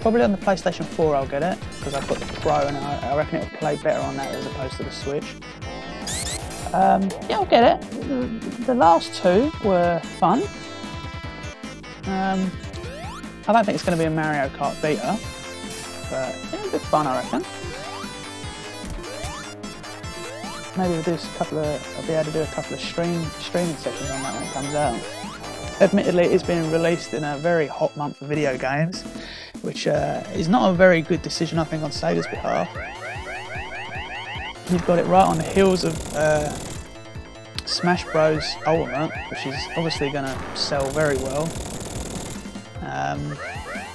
Probably on the PlayStation 4 I'll get it, because I've got the Pro and I reckon it'll play better on that as opposed to the Switch. Yeah, I'll get it. The last two were fun. I don't think it's going to be a Mario Kart beta, but it'll be fun, I reckon. maybe we'll do I'll be able to do a couple of streaming sessions on that when it comes out. Admittedly, it's been released in a very hot month for video games, which is not a very good decision, I think, on Sega's behalf. You've got it right on the heels of Smash Bros. Ultimate, which is obviously going to sell very well.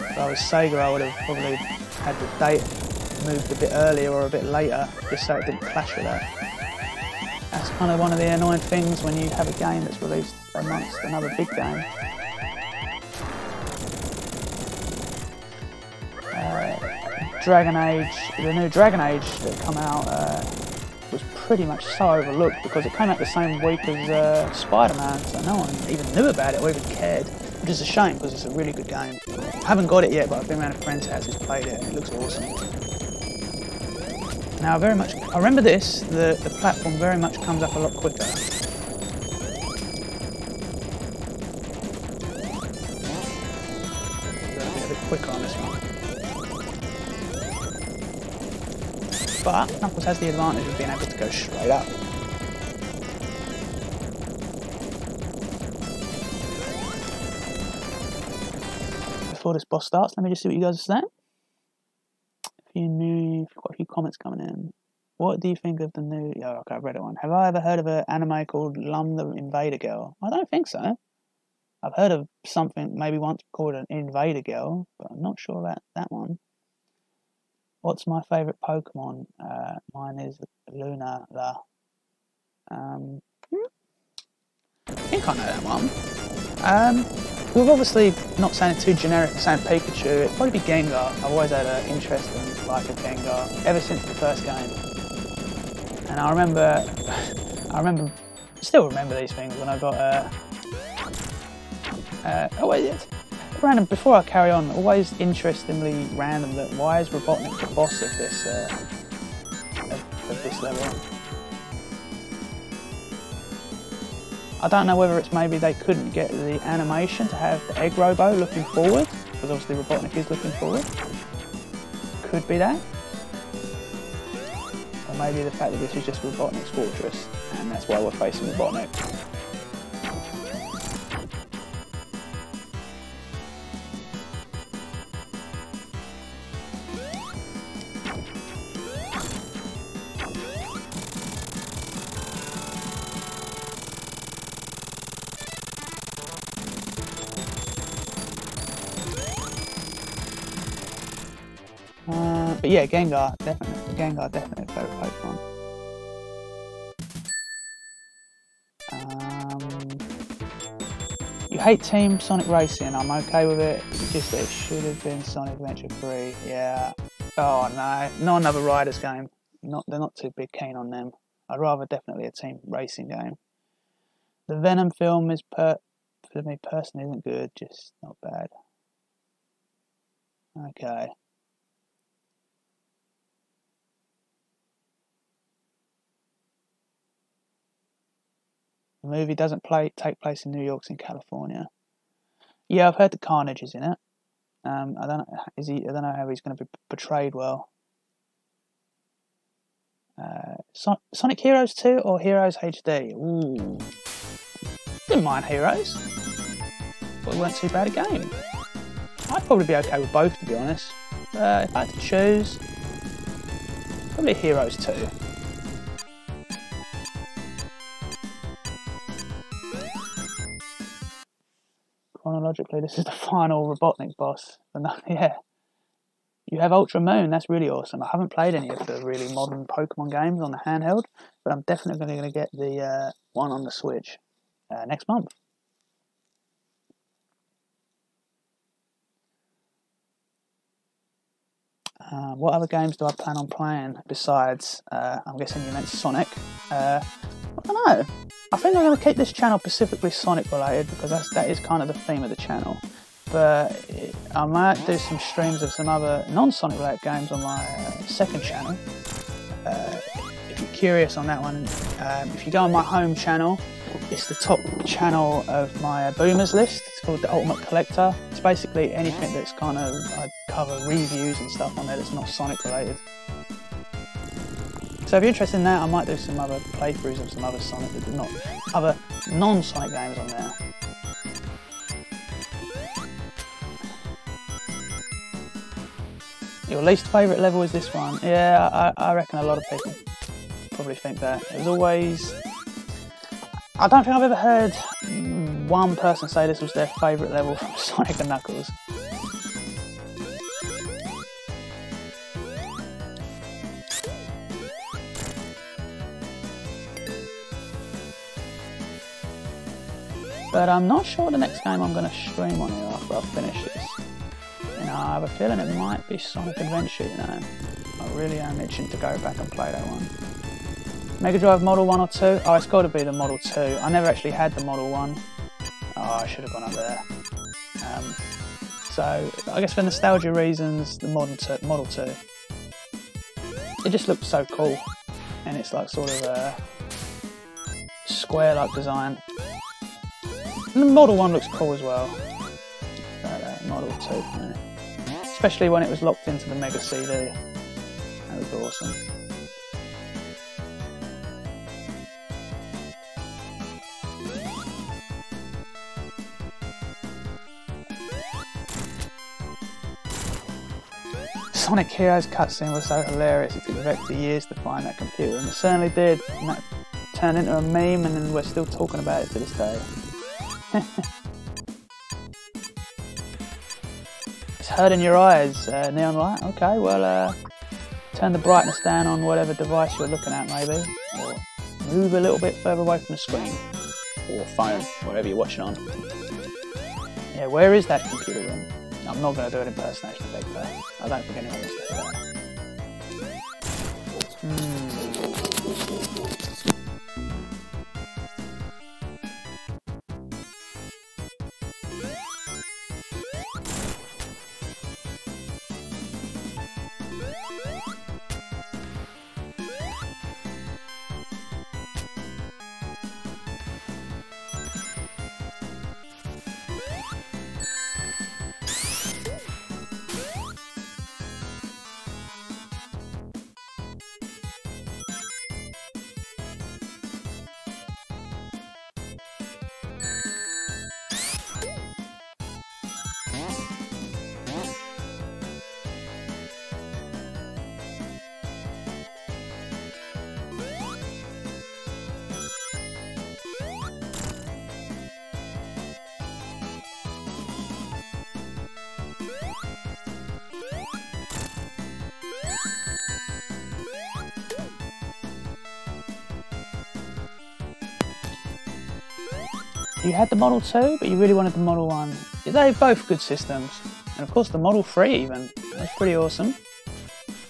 If I was Sega, I would have probably had the date moved a bit earlier or a bit later, just so it didn't clash with that. That's kind of one of the annoying things when you have a game that's released amongst another big game. Dragon Age, the new Dragon Age that come out was pretty much so overlooked because it came out the same week as Spider-Man, so no one even knew about it or even cared, which is a shame because it's a really good game. I haven't got it yet, but I've been around a friend's house who's played it and it looks awesome. Now I remember this, the platform very much comes up a lot quicker. A bit quicker on this one. But Knuckles has the advantage of being able to go straight up. Before this boss starts, let me just see what you guys are saying. You've got a few comments coming in. What do you think of the new... Oh, okay, I've read it one. Have I ever heard of an anime called Lum the Invader Girl? I don't think so. I've heard of something maybe once called an Invader Girl, but I'm not sure about that one. What's my favourite Pokemon? Mine is Luna. I think I know that one. We're obviously not sounding too generic and saying Pikachu. It'd probably be Gengar. I've always had an interest in like a Gengar ever since the first game. And I still remember these things when I got random. Before I carry on, always interestingly random that why is Robotnik the boss of this level? I don't know whether it's maybe they couldn't get the animation to have the Egg Robo looking forward, because obviously Robotnik is looking forward. Could be that. Or maybe the fact that this is just Robotnik's fortress, and that's why we're facing Robotnik. But yeah, Gengar definitely a favourite Pokemon. You hate Team Sonic Racing, I'm okay with it, just that it should have been Sonic Adventure 3, yeah. Oh no, not another Riders game, they're not too big keen on them. I'd rather definitely a Team Racing game. The Venom film is, for me personally, isn't good, just not bad. Okay. The movie doesn't take place in New York, it's in California. Yeah, I've heard the Carnage is in it. I don't know how he's going to be portrayed well. Sonic Heroes 2 or Heroes HD? Ooh, didn't mind Heroes. Thought it weren't too bad a game. I'd probably be okay with both, to be honest. If I had to choose, probably Heroes 2. Chronologically, this is the final Robotnik boss. And yeah, you have Ultra Moon. That's really awesome. I haven't played any of the really modern Pokemon games on the handheld, but I'm definitely going to get the one on the Switch next month. What other games do I plan on playing besides, I'm guessing you meant Sonic. I don't know. I think I'm going to keep this channel specifically Sonic related because that is kind of the theme of the channel. But I might do some streams of some other non-Sonic related games on my second channel. If you're curious on that one, if you go on my home channel, it's the top channel of my Boomers list. It's called The Ultimate Collector. It's basically anything that's kind of, I cover reviews and stuff on there that's not Sonic related. So if you're interested in that, I might do some other playthroughs of some other Sonic, other non-Sonic games on there. Your least favourite level is this one? Yeah, I reckon a lot of people probably think that. It was always... I don't think I've ever heard one person say this was their favourite level from Sonic and Knuckles. But I'm not sure the next game I'm going to stream on here after I've finished this. You know, I have a feeling it might be Sonic Adventure, you know. I really am itching to go back and play that one. Mega Drive Model 1 or 2? Oh, it's got to be the Model 2. I never actually had the Model 1. Oh, I should have gone up there. So, I guess for nostalgia reasons, the Model 2. It just looks so cool. And it's like sort of a square-like design. And the Model 1 looks cool as well. But, Model 2, yeah. Especially when it was locked into the Mega CD. That was awesome. Sonic Heroes cutscene was so hilarious, it took Vector years to find that computer, and it certainly did. And that turned into a meme, and then we're still talking about it to this day. It's hurt in your eyes, Neon Light. Okay, well, turn the brightness down on whatever device you're looking at, maybe, or move a little bit further away from the screen, or phone, whatever you're watching on. Yeah, where is that computer room? I'm not going to do an impersonation of Vector. I don't think anyone wants to hear that. You had the Model 2, but you really wanted the Model 1. They're both good systems. And of course the Model 3 even. That's pretty awesome.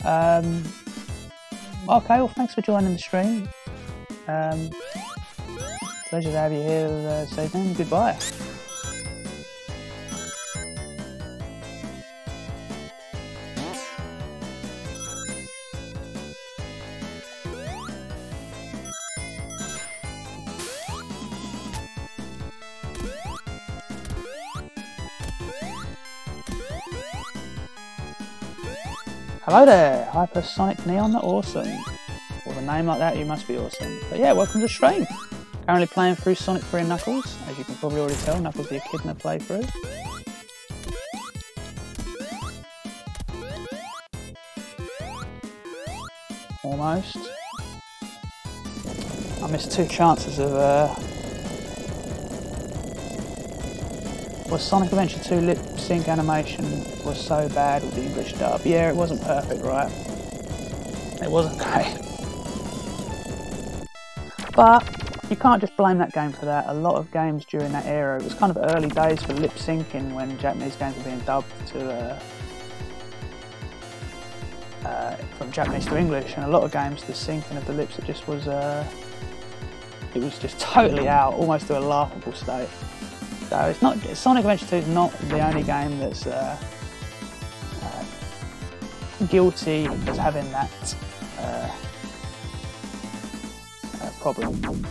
Okay, well thanks for joining the stream. Pleasure to have you here this evening. Goodbye. Hello there, Hypersonic Neon, awesome. With a name like that, you must be awesome. But yeah, welcome to the stream. Currently playing through Sonic 3 and Knuckles. As you can probably already tell, Knuckles the Echidna playthrough. Almost. I missed 2 chances of was Sonic Adventure 2 lip sync animation was so bad with the English dub. Yeah, it wasn't perfect, right? It wasn't great. But you can't just blame that game for that. A lot of games during that era, it was kind of early days for lip syncing when Japanese games were being dubbed to from Japanese to English, and a lot of games the syncing of the lips, it was just totally out, almost to a laughable state. So it's not, Sonic Adventure 2 is not the only game that's guilty of having that problem.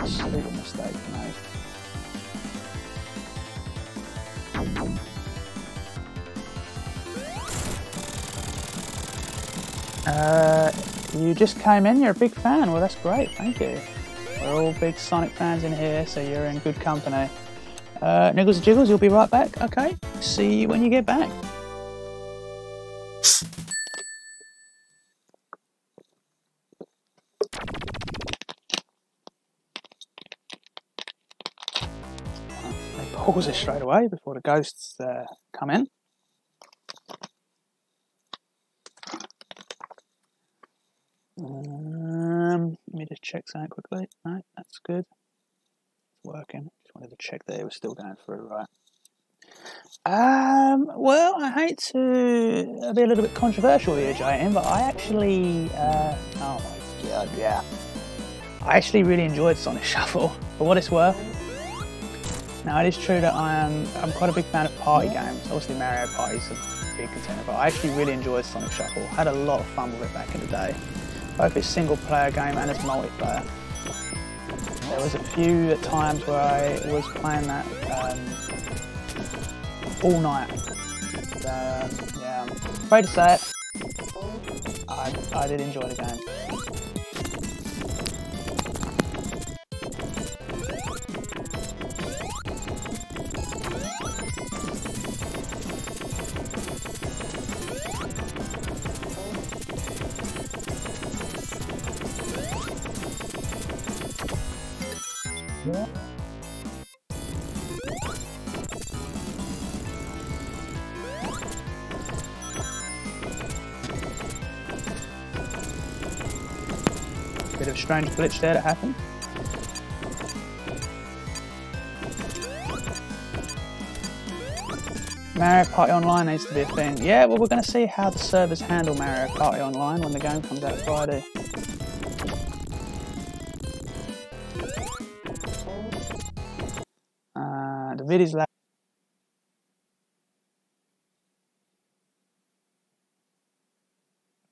absolute mistake made. You just came in, you're a big fan. Well, that's great, thank you. We're all big Sonic fans in here, so you're in good company. Niggles and Jiggles, you'll be right back, okay? See you when you get back. They pause it straight away before the ghosts come in. Let me just check something quickly. No, that's good. It's working. Just wanted to check that it was still going through right. Well, I hate to be a little bit controversial here, JM, but I actually, oh my god, yeah. I actually really enjoyed Sonic Shuffle, for what it's worth. Now, it is true that I'm quite a big fan of party games. Obviously, Mario Party's a big contender, but I actually really enjoyed Sonic Shuffle. Had a lot of fun with it back in the day. Both its single player game and its multiplayer. There was a few times where I was playing that all night. Yeah, I'm afraid to say it, I did enjoy the game. Bit of a strange glitch there that happened. Mario Party Online needs to be a thing. Yeah, well, we're going to see how the servers handle Mario Party Online when the game comes out Friday. The video's loud.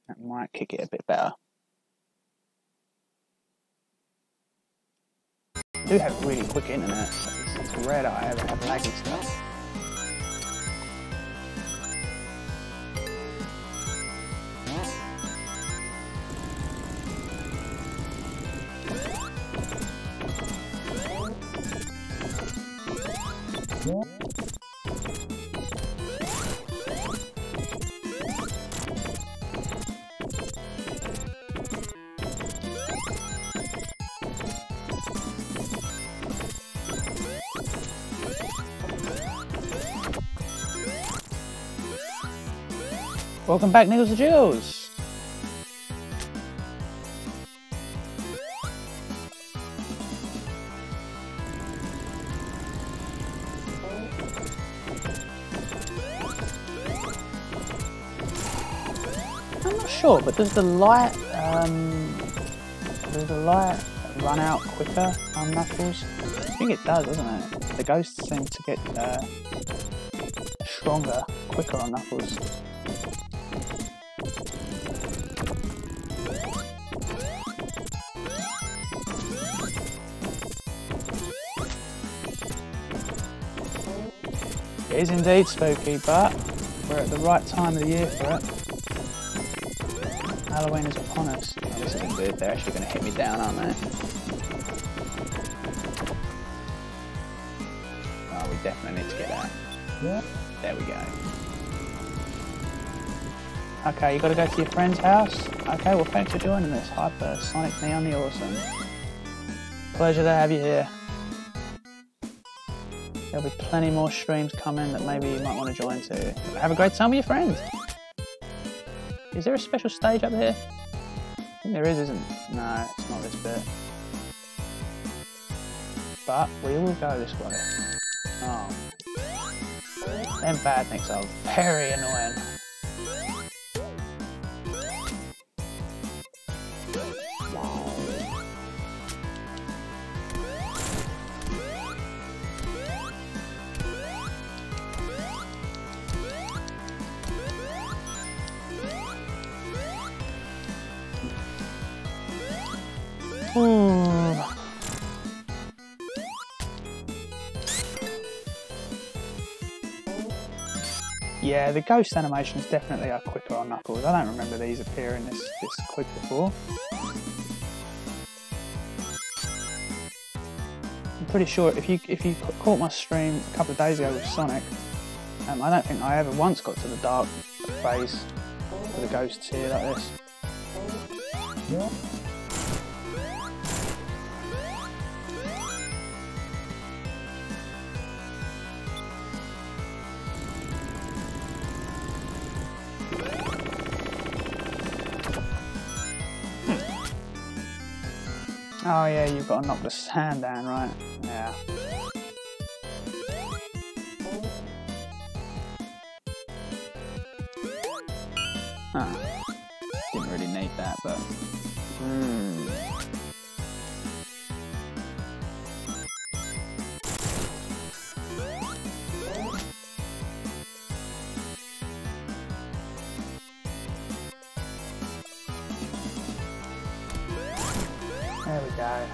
That might kick it a bit better. I do have really quick internet, so it's rare that I ever have laggy stuff. Welcome back, Niggles and Jiggles. I'm not sure, but does the light run out quicker on Knuckles? I think it does, doesn't it? The ghosts seem to get stronger, quicker on Knuckles. It is indeed spooky, but we're at the right time of the year for it. Halloween is upon us. Oh, this isn't good. They're actually going to hit me down, aren't they? Oh, we definitely need to get out. Yeah. There we go. Okay, you got to go to your friend's house? Okay, well, thanks for joining us. Hyper Sonic Neon the Awesome. Pleasure to have you here. There'll be plenty more streams coming that maybe you might want to join too. Have a great time with your friends. Is there a special stage up here? I think there is, isn't there? No, it's not this bit. But we will go this way. Oh. Them badniks are very annoying. Yeah, the ghost animations definitely are quicker on Knuckles. I don't remember these appearing this quick before. I'm pretty sure if you caught my stream a couple of days ago with Sonic, I don't think I ever once got to the dark phase for the ghosts here like this. Yeah. Oh yeah, you've got to knock the sand down, right? Yeah. Didn't really need that, but... There we go.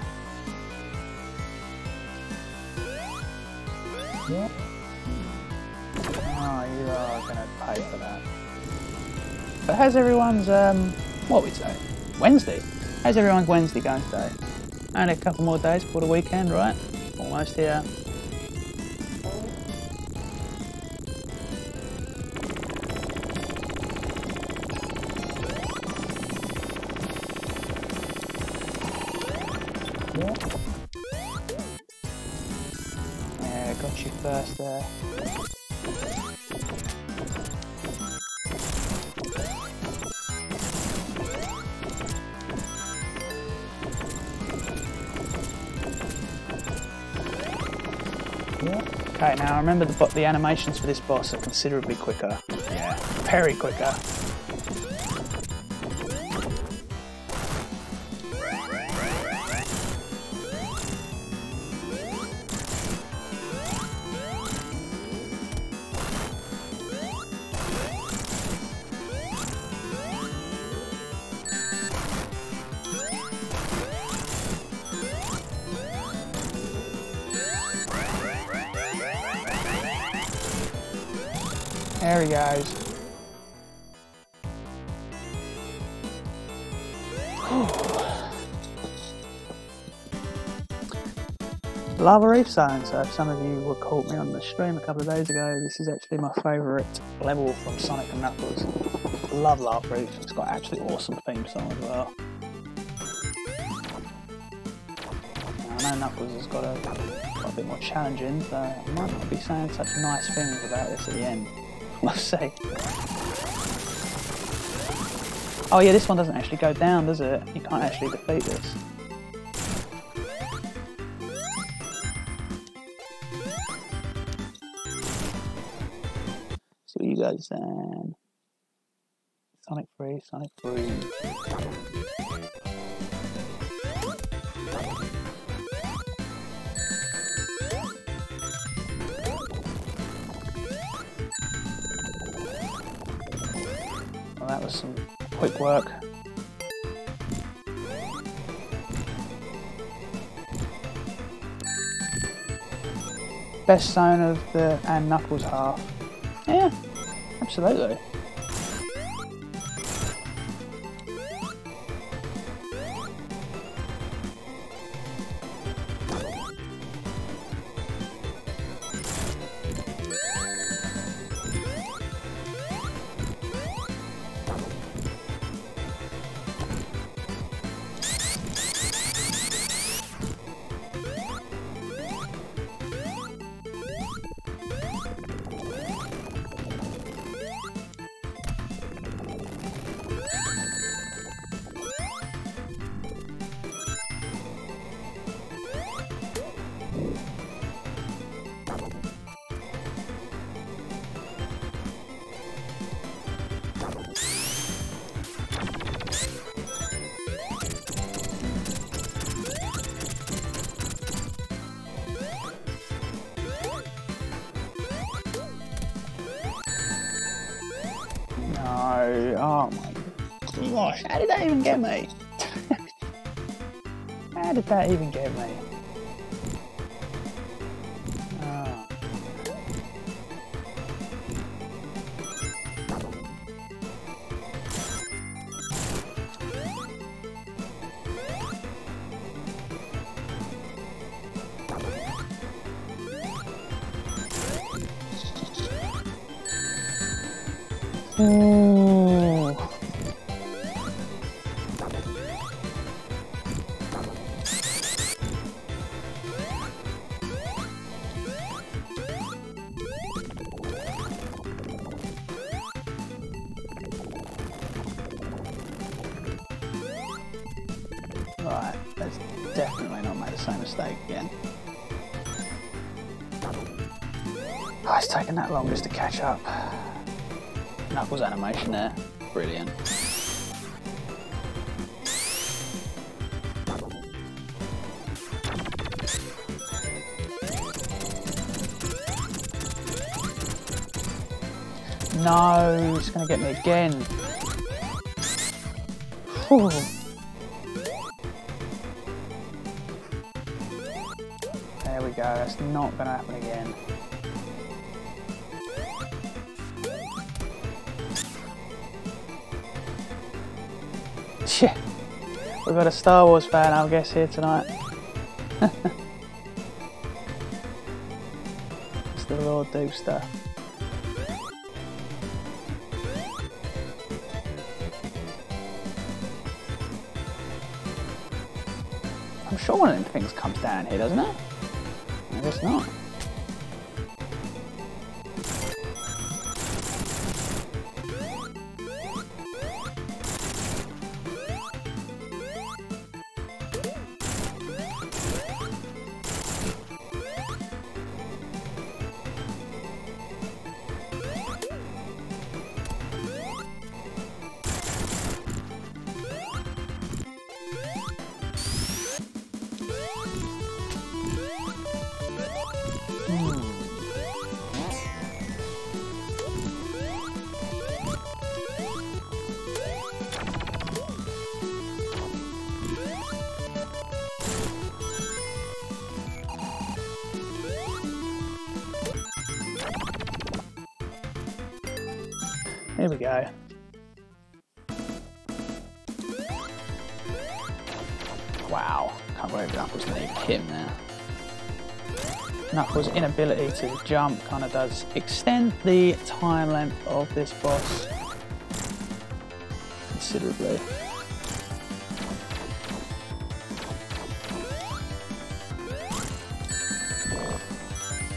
Yeah. Oh, you are going to pay for that. But how's everyone's, what we say? Wednesday? How's everyone's Wednesday going today? Only a couple more days before the weekend, right? Almost here. Yeah, got you first there. Okay, now remember the animations for this boss are considerably quicker. Yeah, very quicker. There he goes. Lava Reef Zone, so if some of you were caught me on the stream a couple of days ago, this is actually my favourite level from Sonic and Knuckles. Love Lava Reef, it's got an absolutely awesome theme song as well. Now, I know Knuckles has got a bit more challenging, so I might not be saying such nice things about this at the end. We'll see. Oh yeah, this one doesn't actually go down, does it? You can't actually defeat this. So you guys then. Sonic free, Sonic free. Well, that was some quick work. Best zone of the and Knuckles half. Yeah, absolutely. Oh my gosh, how did that even get me? How did that even get me? Oh. Ooh. Right, let's definitely not make the same mistake again. Oh, it's taken that long just to catch up. Knuckles animation there, brilliant. No, it's going to get me again. Whew. There we go, that's not going to happen again. Yeah, we've got a Star Wars fan, I guess, here tonight. It's the Lord Dooster. I'm sure one of them things comes down here, doesn't it? I guess not. Here we go. Wow, can't believe Knuckles didn't even hit him there. Knuckles' inability to jump kind of does extend the time length of this boss considerably.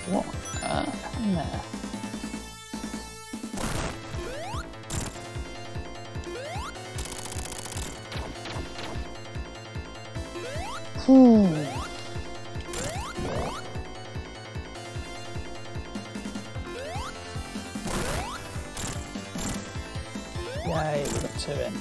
What happened there? Yay, we got 2 in.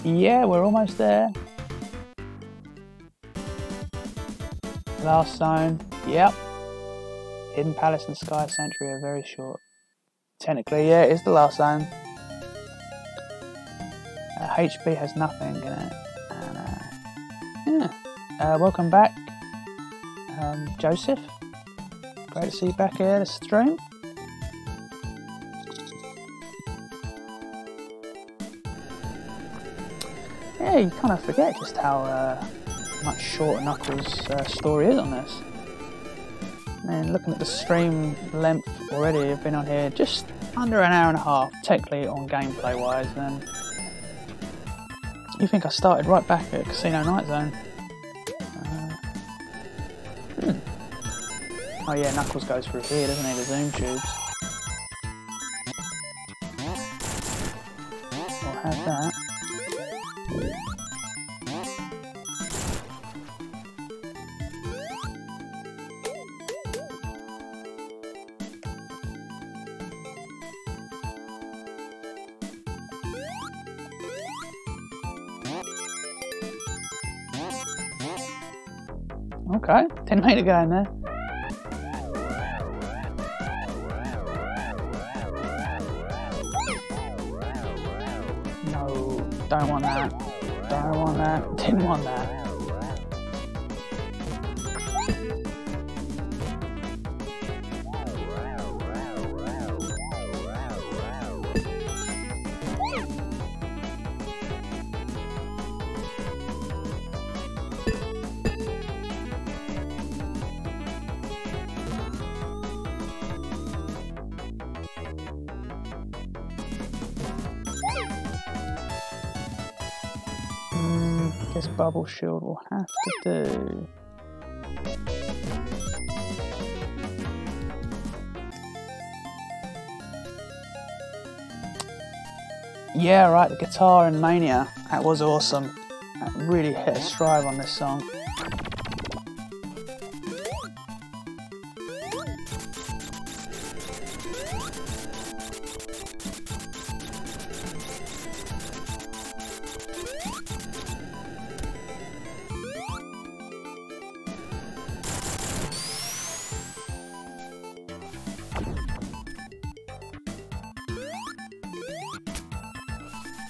Yeah, we're almost there. Last zone. Yep. Hidden Palace and Sky Sanctuary are very short. Technically, yeah, it is the last zone. HB has nothing in it. And, yeah. Welcome back, Joseph. Great to see you back here to stream. Yeah, you kind of forget just how much shorter Knuckles' story is on this. And looking at the stream length already, I've been on here just under an hour and a half, technically on gameplay wise, and you think I started right back at Casino Night Zone. Oh yeah, Knuckles goes through here, doesn't he, the zoom tubes. I'll have that. Okay, 10 metre go in there. Don't want that. Don't want that. Didn't want that. Guess bubble shield will have to do. Yeah, right, the guitar in Mania. That was awesome. That really hit a stride on this song.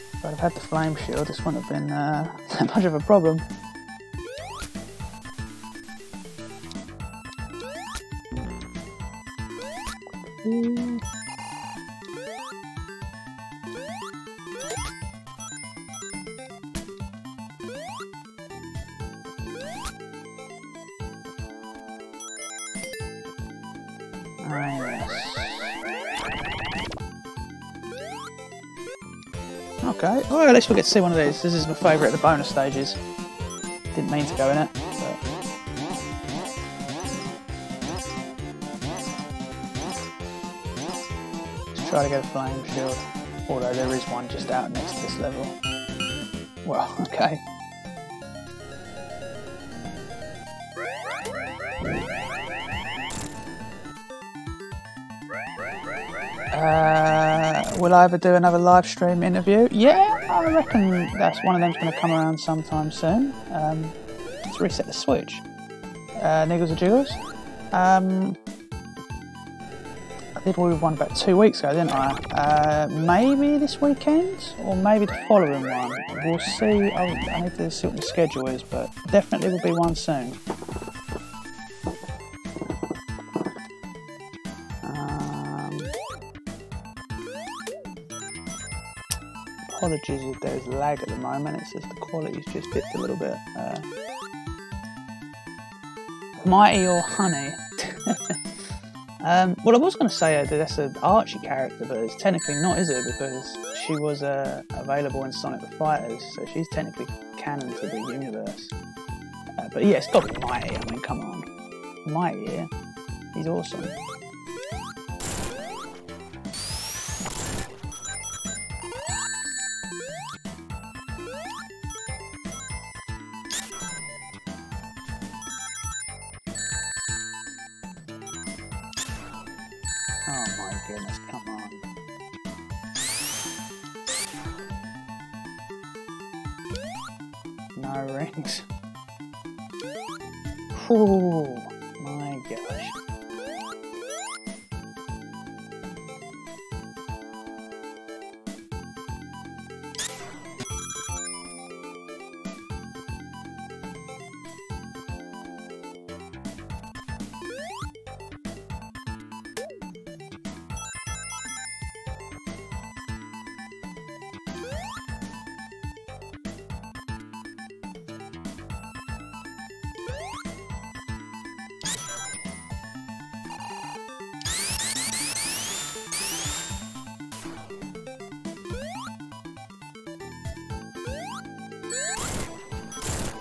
If I'd have had the flame shield, this wouldn't have been that much of a problem. Okay, well at least we'll get to see one of these. This is my favourite of the bonus stages. Didn't mean to go in it, but... Let's try to get a flame shield, although there is one just out next to this level. Well, okay. Will I ever do another live stream interview? Yeah, I reckon that's one of them's going to come around sometime soon. Let's reset the switch. Niggles or jiggles? I did one about 2 weeks ago, didn't I? Maybe this weekend, or maybe the following one. We'll see. I need to see what the schedule is, but definitely will be one soon. Apologies if there's lag at the moment, it's just the quality's just dipped a little bit. Mighty or Honey? Well, I was going to say that that's an Archie character, but it's technically not, is it? Because she was available in Sonic the Fighters, so she's technically canon to the universe. But yeah, it's got to be Mighty, I mean, come on. Mighty, yeah. He's awesome. Oh my goodness, come on. No rings. Oh my gosh.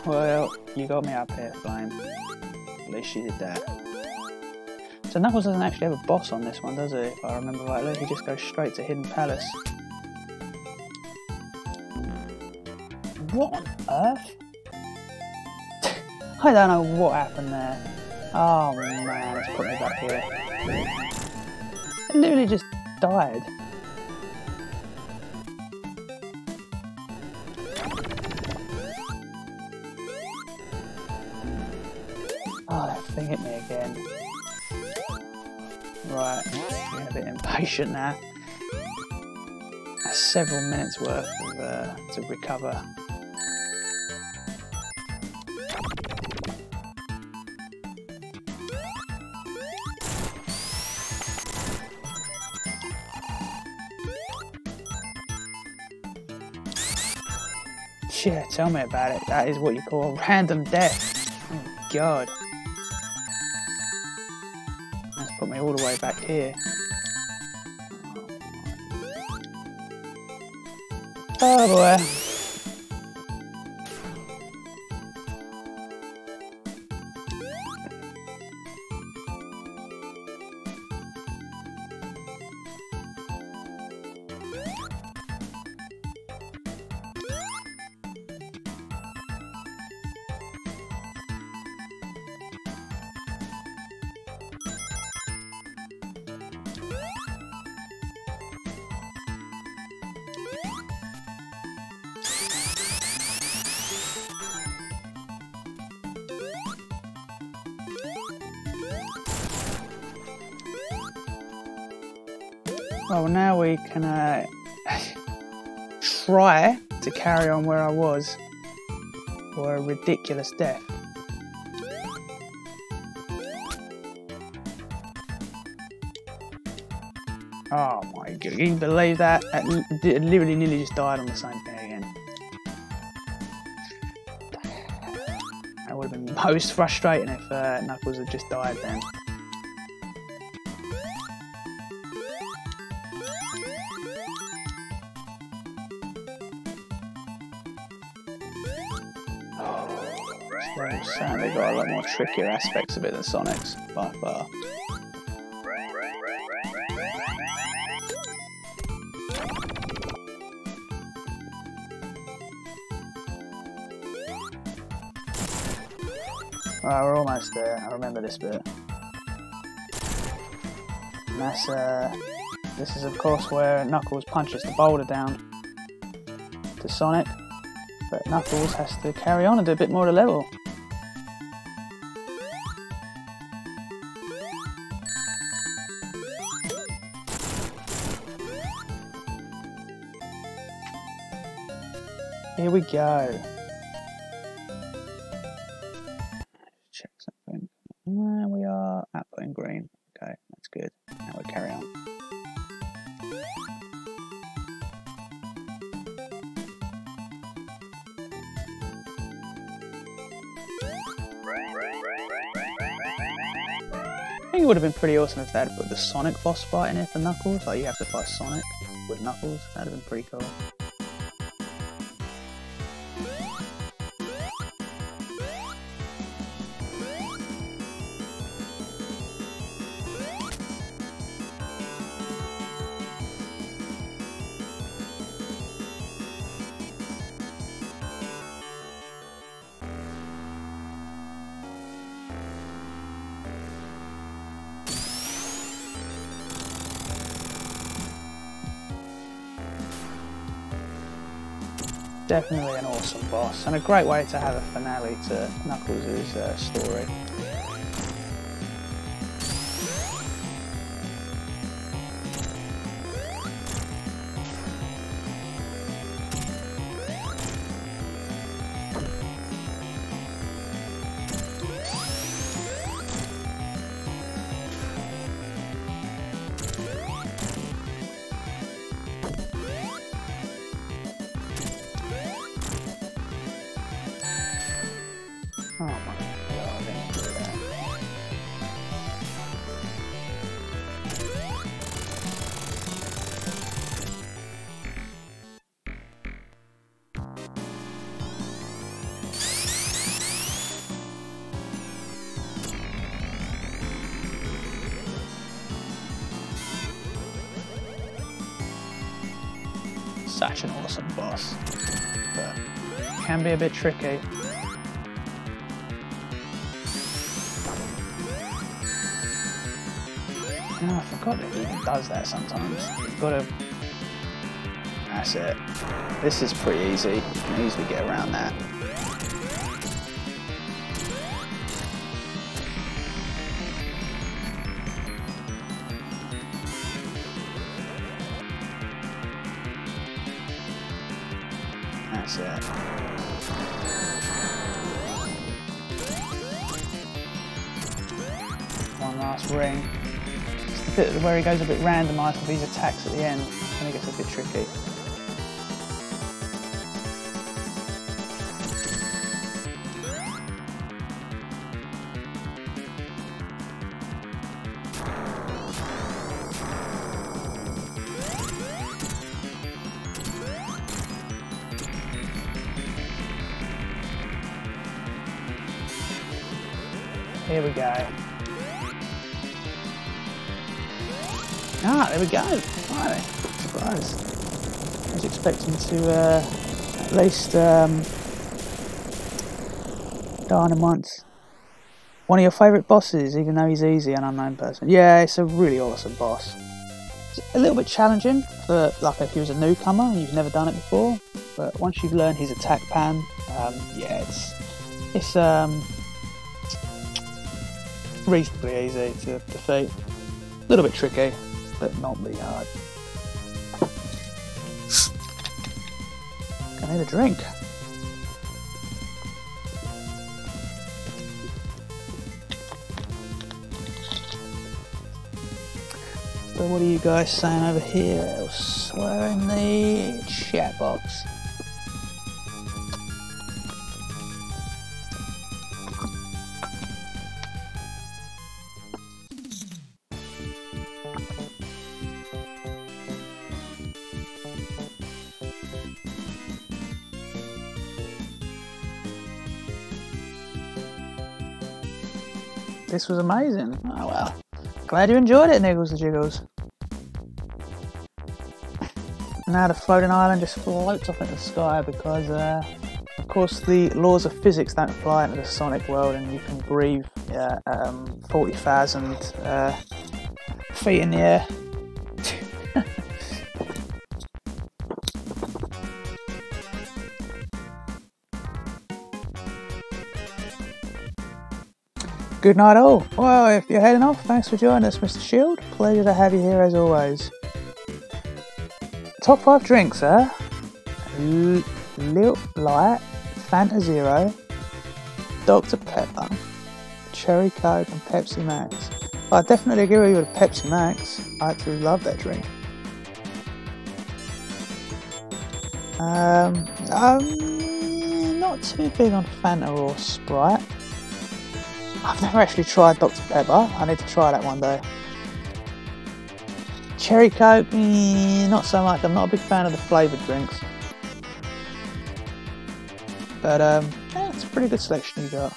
Well, you got me up here, Flame. At least you did that. So Knuckles doesn't actually have a boss on this one, does he? If I remember rightly, he just goes straight to Hidden Palace. What on earth? I don't know what happened there. Oh man, let's put me back here. It literally just died. Oh, that thing hit me again. Right, getting a bit impatient now. That's several minutes worth of, to recover. Yeah, tell me about it. That is what you call a random death. Oh god. That's put me all the way back here. Oh boy. Well, now we can try to carry on where I was for a ridiculous death. Oh my god, can you believe that? I literally nearly just died on the same thing again. That would have been most frustrating if Knuckles had just died then. Certainly got a lot more trickier aspects of it than Sonic's, by far. Alright, we're almost there. I remember this bit. And that's, this is of course where Knuckles punches the boulder down to Sonic, but Knuckles has to carry on and do a bit more of the level. Here we go. Check something. There we are. Output in green. Okay, that's good. Now we carry on. I think it would have been pretty awesome if they had put the Sonic boss fight in it for Knuckles. Like you have to fight Sonic with Knuckles. That'd have been pretty cool. Definitely an awesome boss, and a great way to have a finale to Knuckles' story. Oh my god, I didn't do that. Such an awesome boss, but can be a bit tricky. Oh, I forgot that he even does that sometimes. You've got to... That's it. This is pretty easy. You can easily get around that. That's it. One last ring. It's the bit where he goes a bit randomised with these attacks at the end, and it gets a bit tricky. Here we go. Ah, there we go. Finally. Surprise. I was expecting to at least die on him once. One of your favourite bosses, even though he's easy, an unknown person. Yeah, it's a really awesome boss. It's a little bit challenging for like if he was a newcomer and you've never done it before. But once you've learned his attack pan, yeah, it's reasonably easy to defeat. A little bit tricky, but not really hard. I need a drink. So what are you guys saying over here? Elsewhere in the chat box. This was amazing. Oh well. Glad you enjoyed it, Niggles the Jiggles. Now the floating island just floats off into the sky because, of course, the laws of physics don't apply into the Sonic world, and you can breathe 40,000 feet in the air. Good night all. Well, if you're heading off, thanks for joining us, Mr. Shield. Pleasure to have you here as always. Top 5 drinks, huh? Lil Light, Fanta Zero, Dr. Pepper, Cherry Coke and Pepsi Max. I definitely agree with Pepsi Max. I actually love that drink. Not too big on Fanta or Sprite. I've never actually tried Dr. Pepper. I need to try that one day. Cherry Coke, not so much. I'm not a big fan of the flavoured drinks. But yeah, it's a pretty good selection you got.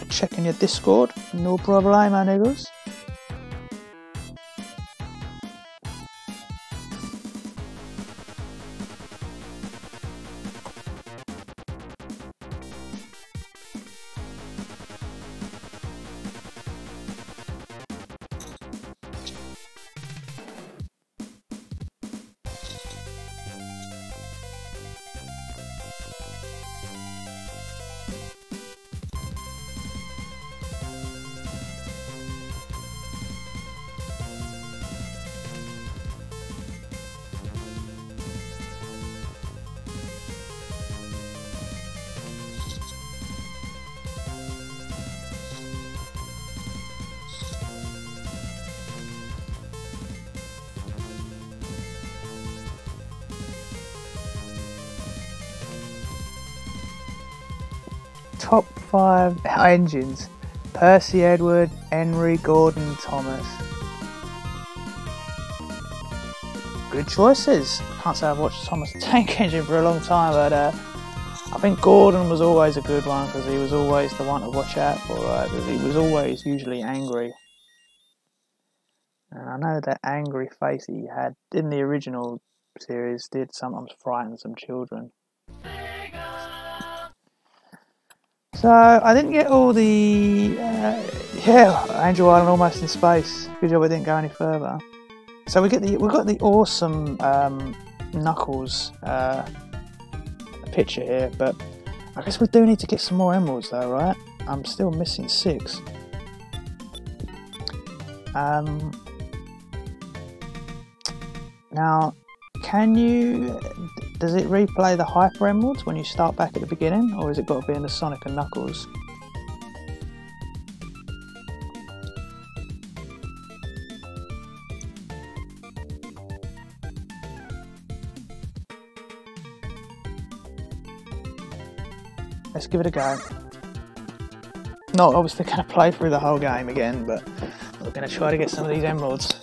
Checking your Discord, no problemo, niggles. Top 5 engines: Percy Edward, Henry, Gordon, Thomas. Good choices. Can't say I've watched Thomas the Tank Engine for a long time, but I think Gordon was always a good one because he was always the one to watch out for. He was always usually angry. And I know that angry face he had in the original series did sometimes frighten some children. So I didn't get all the Angel Island almost in space. Good job I didn't go any further. So we've got the awesome Knuckles picture here, but I guess we do need to get some more emeralds though, right? I'm still missing 6. Now, does it replay the Hyper Emeralds when you start back at the beginning, or has it got to be in the Sonic and Knuckles? Let's give it a go. Not obviously going to play through the whole game again, but we're going to try to get some of these emeralds.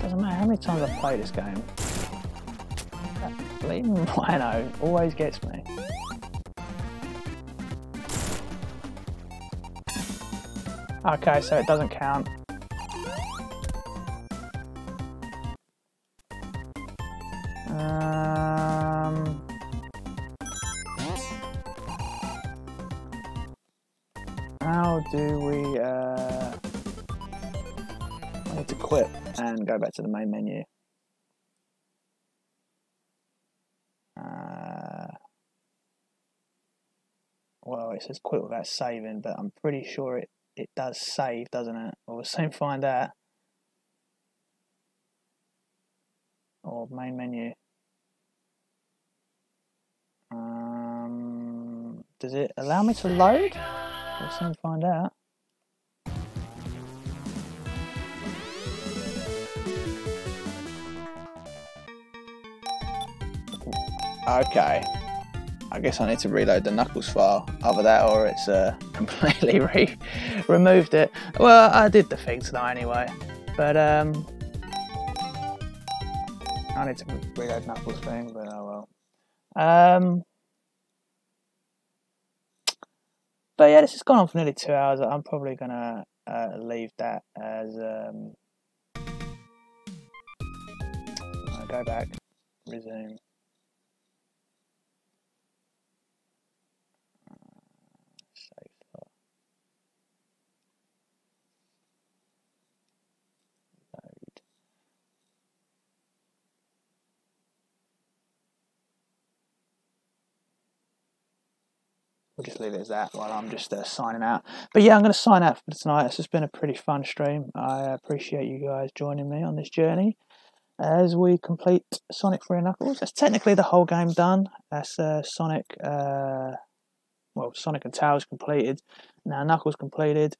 Doesn't matter how many times I play this game, that bleeding rhino always gets me. Okay, so it doesn't count. How do we I need to quit and go back to the main menu. Well, it says quit without saving, but I'm pretty sure it does save, doesn't it? We'll soon find out. Or main menu. Does it allow me to load? We'll soon find out. Okay. I guess I need to reload the Knuckles file. Either that or it's completely removed it. Well, I did the thing today anyway. But I need to reload Knuckles thing, but oh well. But yeah, this has gone on for nearly 2 hours. I'm probably gonna leave that as go back, resume. Save file. Load. We'll just leave it as that while I'm just signing out. But yeah, I'm going to sign out for tonight. It's just been a pretty fun stream. I appreciate you guys joining me on this journey as we complete Sonic 3 and Knuckles. That's technically the whole game done. That's Sonic and Tails completed. Now Knuckles completed.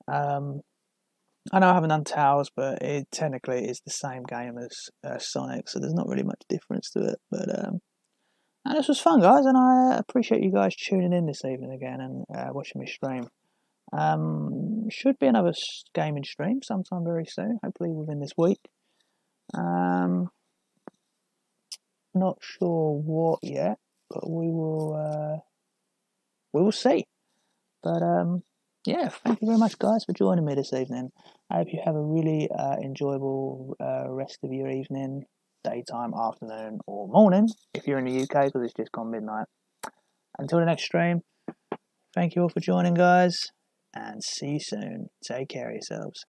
I know I haven't done Tails, but it technically is the same game as Sonic, so there's not really much difference to it. But and this was fun, guys, and I appreciate you guys tuning in this evening again and watching me stream. Should be another gaming stream sometime very soon, hopefully within this week. Not sure what yet, but we will see. But yeah, thank you very much, guys, for joining me this evening. I hope you have a really enjoyable rest of your evening, daytime, afternoon, or morning if you're in the UK, because it's just gone midnight. Until the next stream, thank you all for joining, guys, and see you soon. Take care of yourselves.